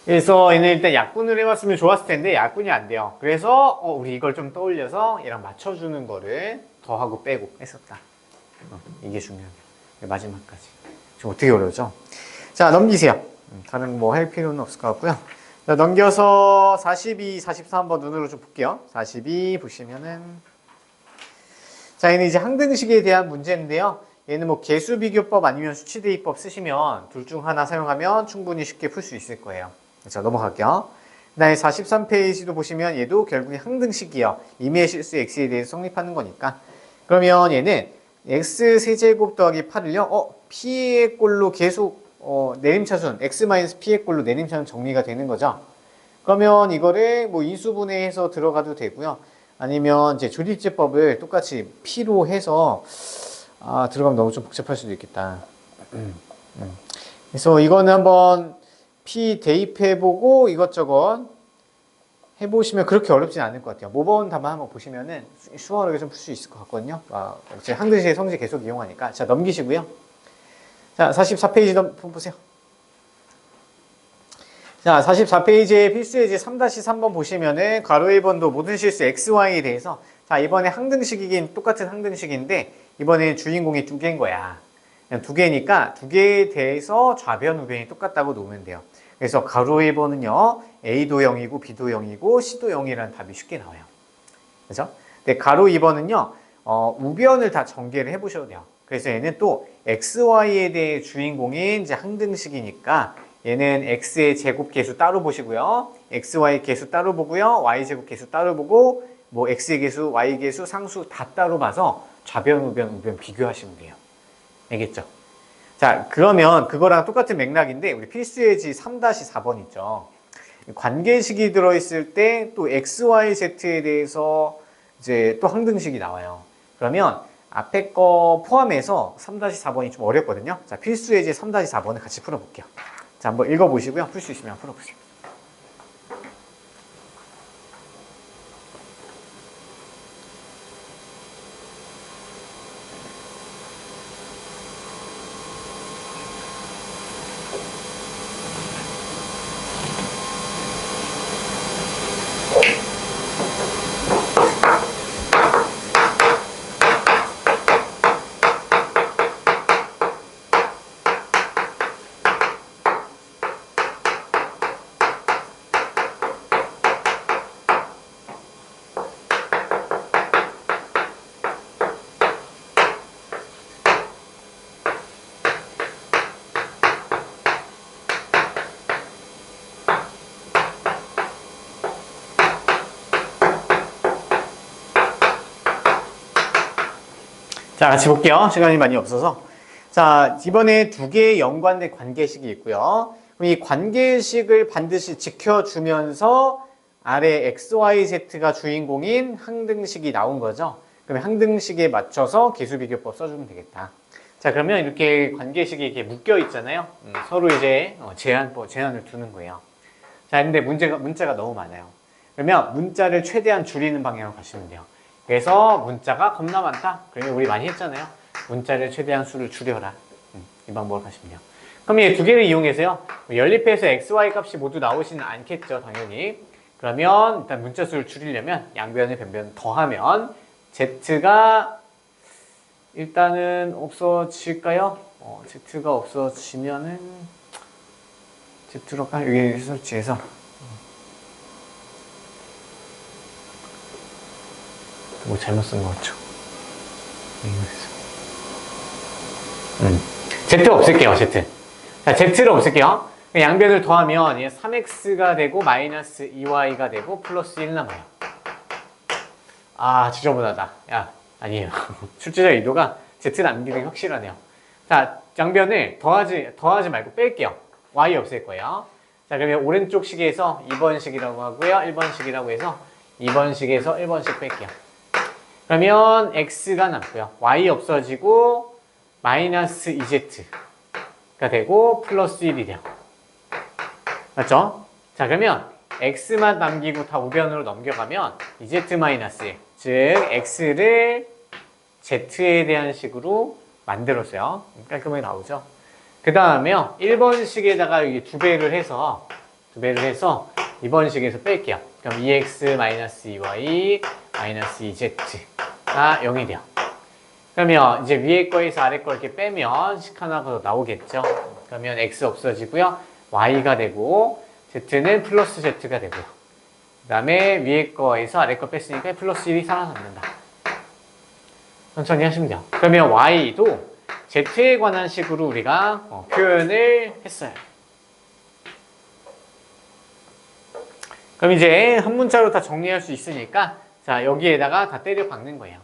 그래서 얘는 일단 약분을 해봤으면 좋았을 텐데 약분이 안 돼요. 그래서 우리 이걸 좀 떠올려서 얘랑 맞춰주는 거를 더하고 빼고 했었다. 이게 중요해요. 마지막까지. 지금 어떻게 어려우죠? 자, 넘기세요. 다른 뭐 할 필요는 없을 것 같고요. 자, 넘겨서 42, 44 한번 눈으로 좀 볼게요. 42 보시면은 자, 얘는 이제 항등식에 대한 문제인데요. 얘는 뭐 개수비교법 아니면 수치대입법 쓰시면 둘 중 하나 사용하면 충분히 쉽게 풀 수 있을 거예요. 자, 넘어갈게요. 그 다음에 43페이지도 보시면 얘도 결국에 항등식이요. 임의의 실수 x에 대해서 성립하는 거니까. 그러면 얘는 x 세제곱 더하기 8을요. p의 꼴로 계속 내림차순 x-p의 꼴로 내림차순 정리가 되는 거죠. 그러면 이거를 뭐 인수분해해서 들어가도 되고요. 아니면 이제 조립제법을 똑같이 p로 해서 들어가면 너무 좀 복잡할 수도 있겠다. 그래서 이거는 한번 p 대입해보고 이것저것 해보시면 그렇게 어렵진 않을 것 같아요. 모범 답안 한번 보시면은 수월하게 좀 풀 수 있을 것 같거든요. 제 항등식의 성질 계속 이용하니까. 자, 넘기시고요. 자, 44페이지 보세요. 자, 44페이지에 필수예제 3-3번 보시면은 괄호 1번도 모든 실수 XY에 대해서 자, 이번에 항등식이긴 똑같은 항등식인데 이번에 주인공이 두 개인 거야. 그냥 두 개니까 두 개에 대해서 좌변, 우변이 똑같다고 놓으면 돼요. 그래서 괄호 1번은요. A도 0이고 B도 0이고 C도 0이라는 답이 쉽게 나와요. 그죠? 근데 괄호 2번은요. 우변을 다 전개를 해보셔도 돼요. 그래서 얘는 또 XY에 대해 주인공인 이제 항등식이니까 얘는 X의 제곱 계수 따로 보시고요. XY 계수 따로 보고요. Y 제곱 계수 따로 보고 뭐 X의 계수, Y 계수, 상수 다 따로 봐서 좌변, 우변 비교하시면 돼요. 알겠죠? 자, 그러면 그거랑 똑같은 맥락인데 우리 필수예지 3-4번 있죠. 관계식이 들어있을 때 또 XYZ에 대해서 이제 또 항등식이 나와요. 그러면 앞에 거 포함해서 3-4번이 좀 어렵거든요. 자, 필수예지 3-4번을 같이 풀어볼게요. 자, 한번 읽어보시고요. 풀 수 있으면 풀어보세요. 자, 같이 볼게요. 시간이 많이 없어서. 자, 이번에 두 개의 연관된 관계식이 있고요. 그럼 이 관계식을 반드시 지켜주면서 아래 XYZ가 주인공인 항등식이 나온 거죠. 그럼 항등식에 맞춰서 개수비교법 써주면 되겠다. 자, 그러면 이렇게 관계식이 이렇게 묶여 있잖아요. 서로 이제 제한을 두는 거예요. 자, 근데 문자가 너무 많아요. 그러면 문자를 최대한 줄이는 방향으로 가시면 돼요. 그래서 문자가 겁나 많다. 그러면 우리 많이 했잖아요. 문자를 최대한 수를 줄여라. 이 방법을 하시면 돼요. 그럼 이 두 개를 이용해서요. 연립해서 x, y 값이 모두 나오지는 않겠죠, 당연히. 그러면 일단 문자 수를 줄이려면 양변에 변변 더하면 z가 일단은 없어질까요? z가 없어지면은 z로 여기 설치해서 뭐 잘못 쓴 것 같죠? z 없앨게요, z. 자, z를 없앨게요. 양변을 더하면 3x가 되고 마이너스 2y가 되고 플러스 1 남아요. 아, 지저분하다. 야, 아니에요. 출제자 의도가 z 남기는 게 확실하네요. 자, 양변을 더하지 말고 뺄게요. y 없앨 거예요. 자, 그러면 오른쪽 식에서 2번식이라고 하고요. 1번식이라고 해서 2번식에서 1번식 뺄게요. 그러면 x가 남고요. y 없어지고 마이너스 2z가 되고 플러스 1이 돼요. 맞죠? 자, 그러면 x만 남기고 다 우변으로 넘겨가면 2z-1, 즉 x를 z에 대한 식으로 만들었어요. 깔끔하게 나오죠? 그 다음에요, 1번식에다가 여기 2배를 해서 2번식에서 뺄게요. 그럼 2x-2y 마이너스 2z가 0이 돼요. 그러면 이제 위에 거에서 아래 거 이렇게 빼면 식 하나가 더 나오겠죠? 그러면 x 없어지고요. y가 되고 z는 플러스 z가 되고요. 그 다음에 위에 거에서 아래 거 뺐으니까 플러스 1이 살아남는다. 천천히 하시면 돼요. 그러면 y도 z에 관한 식으로 우리가 표현을 했어요. 그럼 이제 한 문자로 다 정리할 수 있으니까 자, 여기에다가 다 때려 박는 거예요.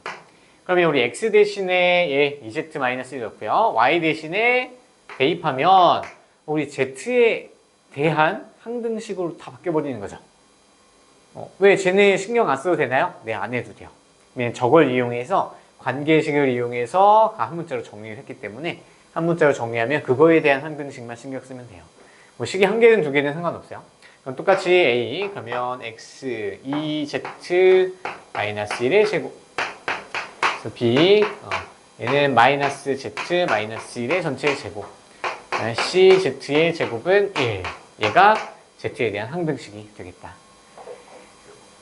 그러면 우리 x 대신에 z-1 넣고요. y 대신에 대입하면 우리 z에 대한 항등식으로 다 바뀌어버리는 거죠. 왜 쟤네 신경 안 써도 되나요? 네, 안 해도 돼요. 왜냐면 저걸 이용해서 관계식을 이용해서 한 문자로 정리를 했기 때문에 한 문자로 정리하면 그거에 대한 항등식만 신경 쓰면 돼요. 뭐 식이 한 개든 두 개든 상관없어요. 그럼 똑같이 a 그러면 x 2z-1의 제곱, 그래서 b 얘는 마이너스 z 마이너스 1의 전체의 제곱, c z의 제곱은 1. 얘가 z에 대한 항등식이 되겠다.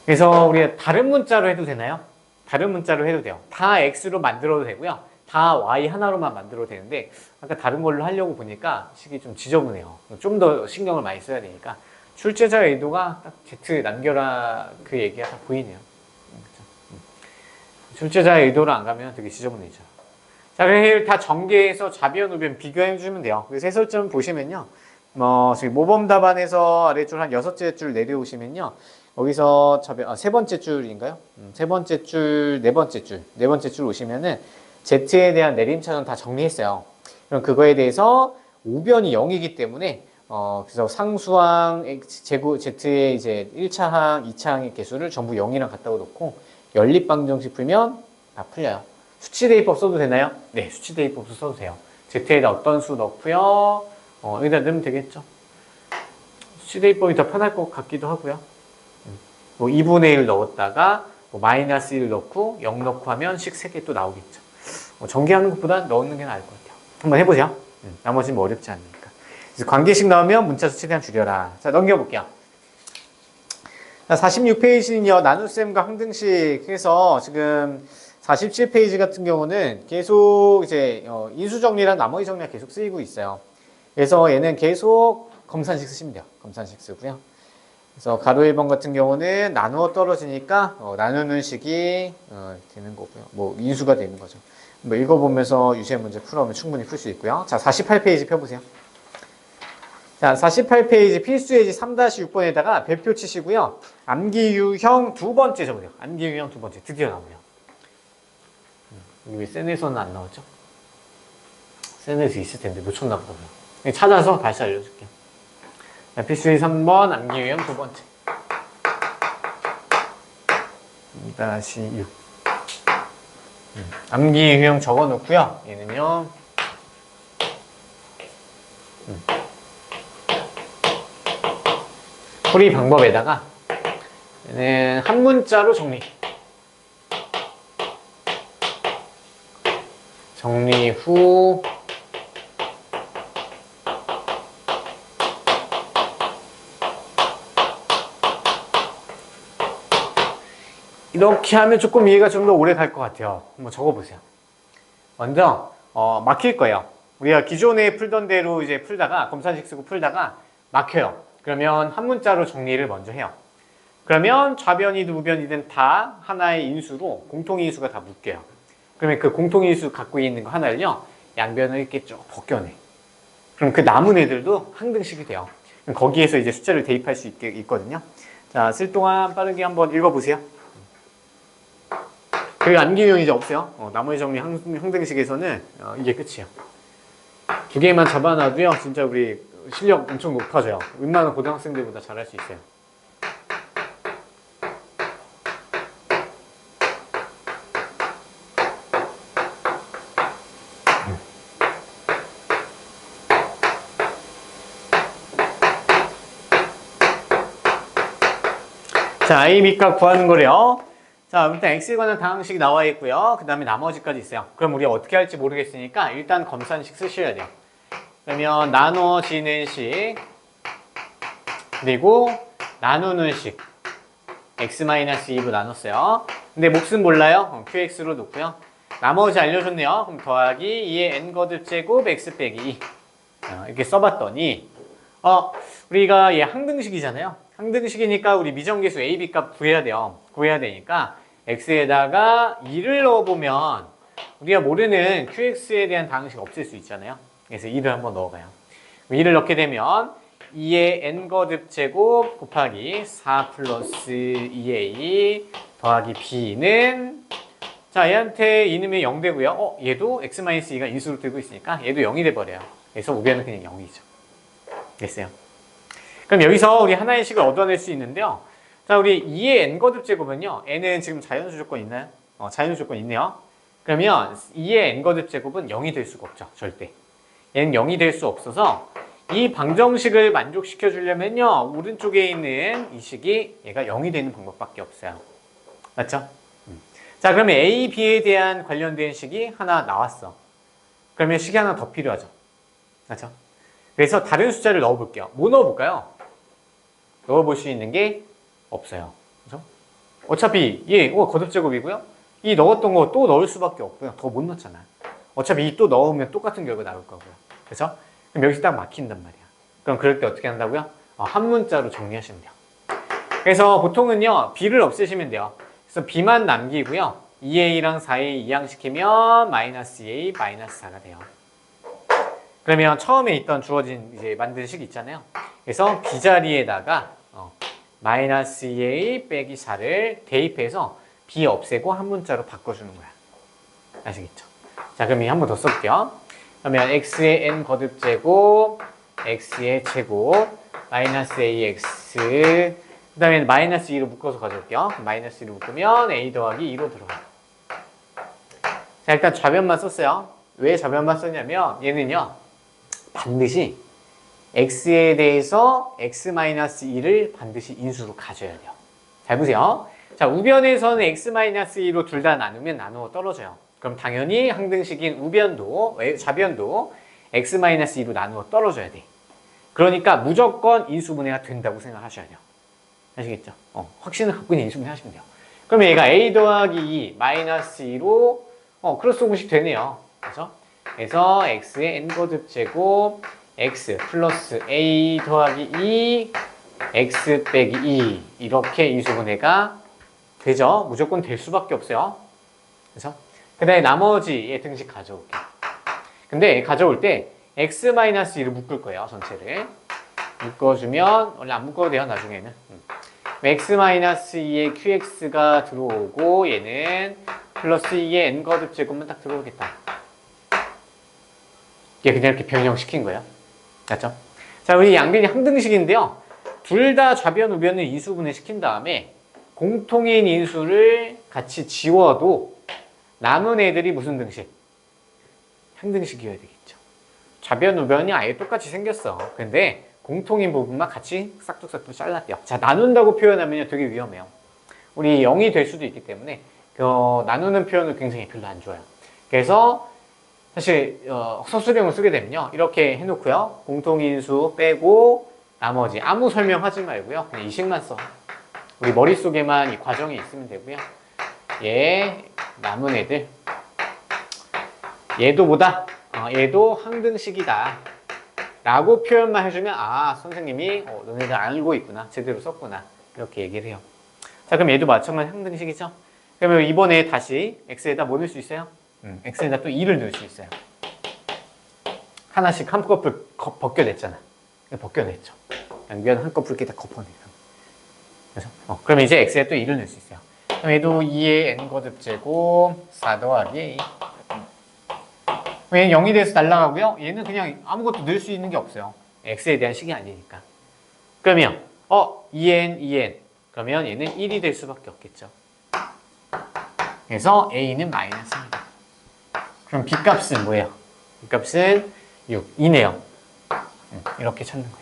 그래서 우리가 다른 문자로 해도 되나요? 다른 문자로 해도 돼요. 다 x로 만들어도 되고요. 다 y 하나로만 만들어도 되는데 아까 다른 걸로 하려고 보니까 식이 좀 지저분해요. 좀 더 신경을 많이 써야 되니까 출제자의 의도가 딱 z 남겨라 그 얘기가 다 보이네요. 출제자의 의도를 안 가면 되게 지저분해져. 자, 그래서 다 전개해서 좌변, 우변 비교해 주면 돼요. 그래서 해설점 보시면요. 지금 모범 답안에서 아래줄 한 6째 줄 내려오시면요. 여기서 세 번째 줄인가요? 세 번째 줄, 네 번째 줄 오시면은 z에 대한 내림차전 다 정리했어요. 그럼 그거에 대해서 우변이 0이기 때문에 그래서 상수항 제곱 z의 이제 1차항, 2차항의 개수를 전부 0이랑 같다고 놓고 연립방정식 풀면 다 풀려요. 수치 대입법 써도 되나요? 네, 수치 대입법도 써도 돼요. z에다 어떤 수 넣고요. 여기다 넣으면 되겠죠. 수치 대입법이 더 편할 것 같기도 하고요. 뭐 2분의 1 넣었다가 뭐 마이너스 1 넣고 0 넣고 하면 식 3개 또 나오겠죠. 전개하는 것보다 넣는 게 나을 것 같아요. 한번 해보세요. 나머지는 뭐 어렵지 않으니까. 그래서 관계식 나오면 문자 수 최대한 줄여라. 자, 넘겨볼게요. 자, 46페이지는요, 나눗셈과 항등식 해서 지금 47페이지 같은 경우는 계속 이제 인수정리랑 나머지 정리가 계속 쓰이고 있어요. 그래서 얘는 계속 검산식 쓰시면 돼요. 검산식 쓰고요. 그래서 가로 1번 같은 경우는 나누어 떨어지니까 나누는 식이 되는 거고요. 뭐 인수가 되는 거죠. 뭐 읽어보면서 유세 문제 풀어오면 충분히 풀 수 있고요. 자, 48페이지 펴보세요. 자, 48페이지 필수 예지 3-6번에다가 별표 치시고요. 암기 유형 두 번째 적으세요. 암기 유형 두 번째 드디어 나오네요. 왜 센에서는 안 나오죠? 센에서 있을 텐데 놓쳤나 보다요. 찾아서 다시 알려줄게요. 자, 필수 예지 3번 암기 유형 두 번째. 2-6. 암기 유형 적어 놓고요. 얘는요. 풀이 방법에다가 얘는 한 문자로 정리. 정리 후 이렇게 하면 조금 이해가 좀 더 오래 갈 것 같아요. 한번 적어보세요. 먼저 막힐 거예요. 우리가 기존에 풀던 대로 이제 풀다가 검산식 쓰고 풀다가 막혀요. 그러면 한 문자로 정리를 먼저 해요. 그러면 좌변이든 우변이든 다 하나의 인수로 공통인수가 다 묶여요. 그러면 그 공통인수 갖고 있는 거 하나를요, 양변을 이렇게 쭉 벗겨내. 그럼 그 남은 애들도 항등식이 돼요. 그럼 거기에서 이제 숫자를 대입할 수 있거든요. 자, 쓸 동안 빠르게 한번 읽어보세요. 그리고 암기용이 이제 없어요. 나머지 정리 항등식에서는 이게 끝이에요. 두 개만 잡아놔도요, 진짜 우리 실력 엄청 높아져요. 웬만한 고등학생들보다 잘할 수 있어요. 자, A, B값 구하는 거래요. 자, 일단 X에 관한 다항식이 나와 있고요. 그 다음에 나머지까지 있어요. 그럼 우리가 어떻게 할지 모르겠으니까 일단 검산식 쓰셔야 돼요. 그러면 나눠지는 식, 그리고 나누는 식. X-2로 나눴어요. 근데 몫은 몰라요. QX로 놓고요. 나머지 알려줬네요. 그럼 더하기 2의 n거듭 제곱 X 빼기 2. 이렇게 써봤더니, 우리가 얘 항등식이잖아요. 항등식이니까 우리 미정계수 A, B 값 구해야 돼요. 구해야 되니까 X에다가 2를 넣어보면 우리가 모르는 QX에 대한 다항식 없앨 수 있잖아요. 그래서 2를 한번 넣어봐요. 2를 넣게 되면 2의 n거듭 제곱 곱하기 4 플러스 2a 더하기 b는 자, 얘한테 2 넣으면 0 되고요. 얘도 x-2가 인수로 들고 있으니까 얘도 0이 돼버려요. 그래서 우변은 그냥 0이죠. 됐어요. 그럼 여기서 우리 하나의 식을 얻어낼 수 있는데요. 자, 우리 2의 n거듭 제곱은요. n은 지금 자연수 조건 있나요? 자연수 조건 있네요. 그러면 2의 n거듭 제곱은 0이 될 수가 없죠. 절대. 얘는 0이 될 수 없어서 이 방정식을 만족시켜 주려면요. 오른쪽에 있는 이 식이 얘가 0이 되는 방법밖에 없어요. 맞죠? 자, 그러면 A, B에 대한 관련된 식이 하나 나왔어. 그러면 식이 하나 더 필요하죠. 맞죠? 그래서 다른 숫자를 넣어볼게요. 뭐 넣어볼까요? 넣어볼 수 있는 게 없어요. 그죠? 어차피 얘 거듭제곱이고요. 이 넣었던 거 또 넣을 수밖에 없고요. 더 못 넣잖아. 어차피 이 또 넣으면 똑같은 결과 나올 거고요. 그래서 그럼 여기서 딱 막힌단 말이야. 그럼 그럴 때 어떻게 한다고요? 한 문자로 정리하시면 돼요. 그래서 보통은요. B를 없애시면 돼요. 그래서 B만 남기고요. 2A랑 4A 이항시키면 마이너스 2A 마이너스 4가 돼요. 그러면 처음에 있던 주어진 이제 만든 식 있잖아요. 그래서 B 자리에다가 마이너스 2A 빼기 4를 대입해서 B 없애고 한 문자로 바꿔주는 거야. 아시겠죠? 자, 그럼 한 번 더 써볼게요. 그러면 x의 n 거듭 제곱, x의 제곱, 마이너스 ax, 그 다음에 마이너스 2로 묶어서 가져올게요. 마이너스 2로 묶으면 a 더하기 2로 들어가요. 자, 일단 좌변만 썼어요. 왜 좌변만 썼냐면 얘는요. 반드시 x에 대해서 x-2를 반드시 인수로 가져야 돼요. 잘 보세요. 자, 우변에서는 x-2로 둘 다 나누면 나누어 떨어져요. 그럼 당연히 항등식인 우변도, 좌변도 x-2로 나누어 떨어져야 돼. 그러니까 무조건 인수분해가 된다고 생각하셔야 돼요. 아시겠죠? 확신을 갖고 있는 인수분해 하시면 돼요. 그러면 얘가 a 더하기 2 마이너스 2로 크로스 공식 되네요. 그래서 x의 n거듭 제곱 x 플러스 a 더하기 2 x 빼기 2 이렇게 인수분해가 되죠. 무조건 될 수밖에 없어요. 그래서 그 다음에 나머지 얘 등식 가져올게요. 근데 가져올 때 x-2를 묶을 거예요. 전체를 묶어주면 원래 안 묶어도 돼요. 나중에는 x-2의 qx가 들어오고 얘는 플러스 2의 n거듭 제곱만 딱 들어오겠다. 이게 그냥 이렇게 변형시킨 거예요. 맞죠? 자, 우리 양변이 항등식인데요. 둘 다 좌변, 우변을 인수분해 시킨 다음에 공통인 인수를 같이 지워도 남은 애들이 무슨 등식? 항등식이어야 되겠죠. 좌변, 우변이 아예 똑같이 생겼어. 근데 공통인 부분만 같이 싹둑싹둑 잘랐대요. 자, 나눈다고 표현하면 되게 위험해요. 우리 0이 될 수도 있기 때문에 나누는 표현을 굉장히 별로 안 좋아요. 그래서 사실 서술형을 쓰게 되면요. 이렇게 해놓고요. 공통인수 빼고 나머지 아무 설명하지 말고요. 그냥 이 식만 써. 우리 머릿속에만 이 과정이 있으면 되고요. 얘 남은 애들 얘도 뭐다? 얘도 항등식이다 라고 표현만 해주면 아 선생님이 너네들 알고 있구나 제대로 썼구나 이렇게 얘기를 해요. 자 그럼 얘도 마찬가지 항등식이죠. 그러면 이번에 다시 x에다 뭐 넣을 수 있어요? x에다 또 2를 넣을 수 있어요. 하나씩 한꺼풀 벗겨냈잖아. 벗겨냈죠. 양변 한꺼풀 이렇게 다 덮어내요. 그래서 그럼 이제 x에 또 2를 넣을 수 있어요. 그럼 얘도 2의 n 거듭제곱 4 더하기 a. 얘는 0이 돼서 날아가고요. 얘는 그냥 아무것도 넣을 수 있는 게 없어요. x에 대한 식이 아니니까. 그러면 2n. 그러면 얘는 1이 될 수밖에 없겠죠. 그래서 a는 마이너스입니다. 그럼 b 값은 뭐예요? b 값은 6, 2네요. 이렇게 찾는 거예요.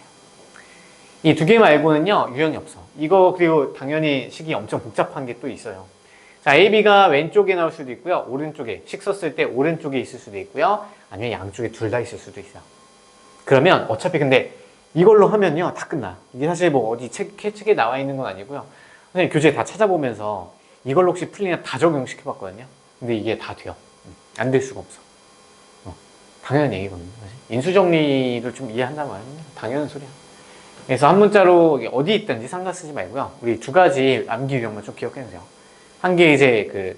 이 두 개 말고는요 유형이 없어. 이거 그리고 당연히 식이 엄청 복잡한 게 또 있어요. 자, A, B가 왼쪽에 나올 수도 있고요. 오른쪽에 식 썼을 때 오른쪽에 있을 수도 있고요. 아니면 양쪽에 둘 다 있을 수도 있어요. 그러면 어차피 근데 이걸로 하면요 다 끝나. 이게 사실 뭐 어디 책에 나와 있는 건 아니고요. 선생님 교재 다 찾아보면서 이걸로 혹시 풀리냐 다 적용시켜봤거든요. 근데 이게 다 돼요. 안 될 수가 없어. 당연한 얘기거든요. 사실. 인수정리를 좀 이해한단 말이에요. 당연한 소리야. 그래서 한 문자로 어디 있든지 상관 쓰지 말고요. 우리 두 가지 암기 유형만 좀 기억해주세요. 한 개 이제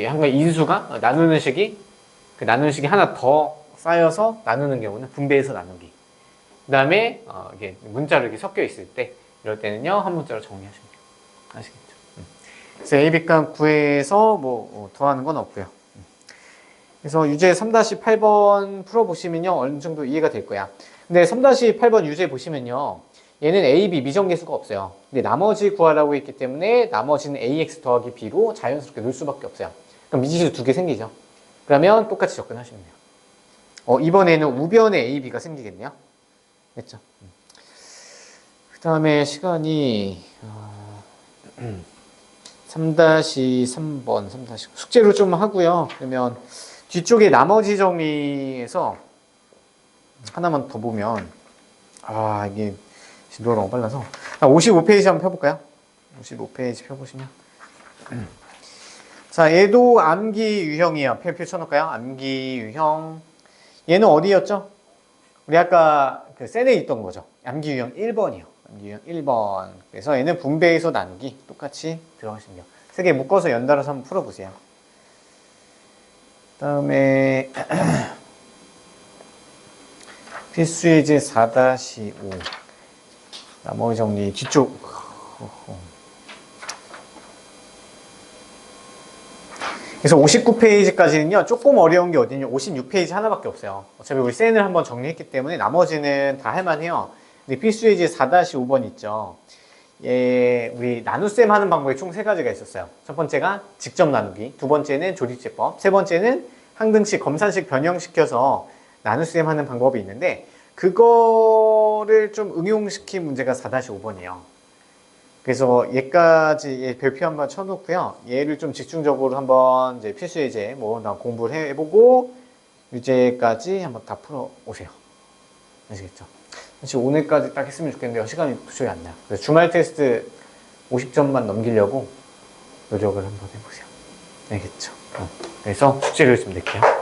한 개 인수가 나누는 식이 그 나누는 식이 하나 더 쌓여서 나누는 경우는 분배해서 나누기. 그 다음에 이게 문자로 이렇게 섞여 있을 때 이럴 때는요 한 문자로 정리하시면 돼요. 아시겠죠? 그래서 A, B 값 구해서 뭐 더하는 건 없고요. 그래서 유제 3-8번 풀어보시면요 어느 정도 이해가 될 거야. 근데 3-8번 유제 보시면요 얘는 A, B 미정계수가 없어요. 근데 나머지 구하라고 했기 때문에 나머지는 AX 더하기 B로 자연스럽게 넣을 수밖에 없어요. 그럼 미지수 두 개 생기죠. 그러면 똑같이 접근하시면 돼요. 이번에는 우변에 A, B가 생기겠네요. 됐죠? 그 다음에 시간이 3-3번, 3- 숙제로 좀 하고요. 그러면 뒤쪽에 나머지 정리에서 하나만 더 보면 이게 진도가 너무 빨라서 55페이지 한번 펴볼까요? 55페이지 펴보시면 자 얘도 암기 유형이에요. 표 쳐놓을까요? 암기 유형 얘는 어디였죠? 우리 아까 그 셀에 있던 거죠. 암기 유형 1번이요. 암기 유형 1번. 그래서 얘는 분배해서 나누기 똑같이 들어가시면 돼요. 세 개 묶어서 연달아서 한번 풀어보세요. 그 다음에 필수예제 4-5 나머지 정리 뒤쪽 그래서 59페이지까지는요 조금 어려운 게 어디냐 56페이지 하나밖에 없어요. 어차피 우리 센을 한번 정리했기 때문에 나머지는 다 할만해요. 근데 필수예제 4-5번 있죠. 우리 나눗셈 하는 방법이 총 3가지가 있었어요. 첫 번째가 직접 나누기, 두 번째는 조립제법, 세 번째는 항등식, 검산식 변형시켜서 나눗셈 하는 방법이 있는데 그거를 좀 응용시킨 문제가 4-5번이에요. 그래서 얘까지 별표 한번 쳐놓고요. 얘를 좀 집중적으로 한번 이제 필수예제 공부를 해보고 유제까지 한번 다 풀어오세요. 아시겠죠? 사실 오늘까지 딱 했으면 좋겠는데 시간이 도저히 안 나요. 그래서 주말 테스트 50점만 넘기려고 노력을 한번 해보세요. 알겠죠? 그래서 숙제를 좀 낼게요.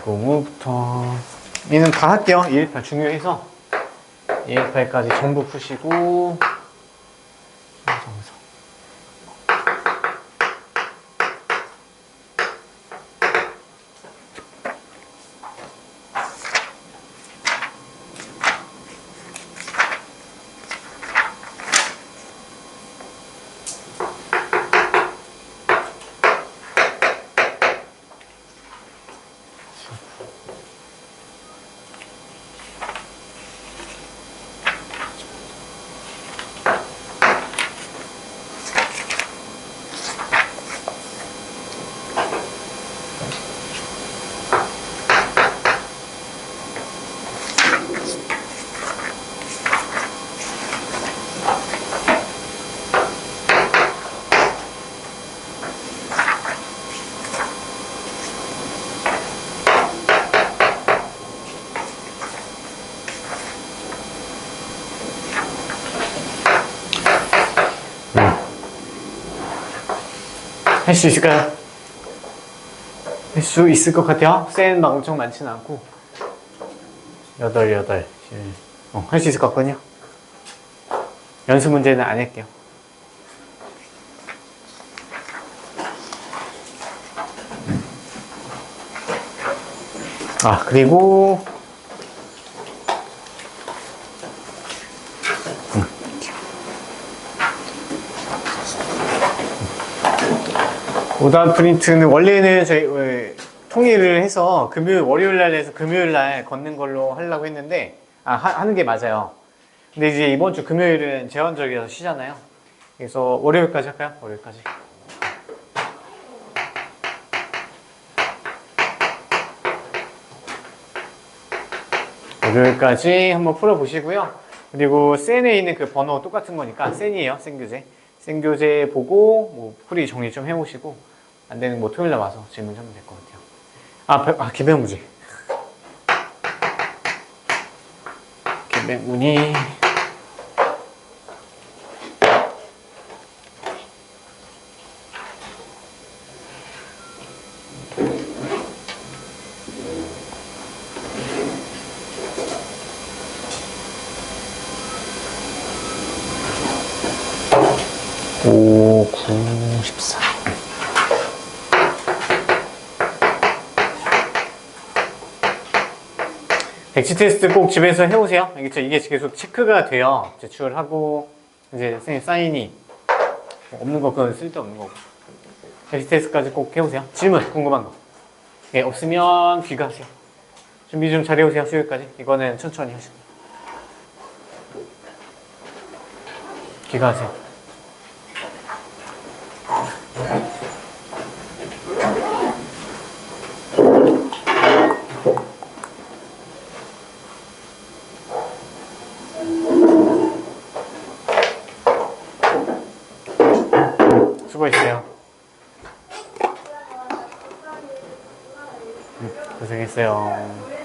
이거부터 얘는 다 할게요. 218 중요해서 218까지 전부 푸시고 할 수 있을까요? 할 수 있을 것 같아요. 센 막 엄청 많지는 않고. 8, 8, 10. 할 수 있을 것 같거든요. 연습 문제는 안 할게요. 그리고 오답 프린트는 원래는 저희 통일을 해서 월요일 날에서 금요일 날 걷는 걸로 하려고 했는데 하는 게 맞아요. 근데 이제 이번 주 금요일은 제한적이라서 쉬잖아요. 그래서 월요일까지 할까요? 월요일까지. 월요일까지 한번 풀어보시고요. 그리고 센에 있는 그 번호 똑같은 거니까 센이에요. 센교재. 센교재 보고 뭐 풀이 정리 좀 해보시고 안 되는 뭐 토요일 날 와서 질문 하면 될 것 같아요. 기본 문제. 기본문이 오, 9, 14. 백지 테스트 꼭 집에서 해오세요. 알겠죠? 이게 계속 체크가 돼요. 제출하고, 이제 선생님 사인이 없는 거, 그건 쓸데없는 거고. 백지 테스트까지 꼭 해오세요. 질문, 궁금한 거. 예, 없으면 귀가하세요. 준비 좀 잘 해오세요. 수요일까지. 이거는 천천히 하시고. 귀가하세요. 수고했어요. 고생했어요.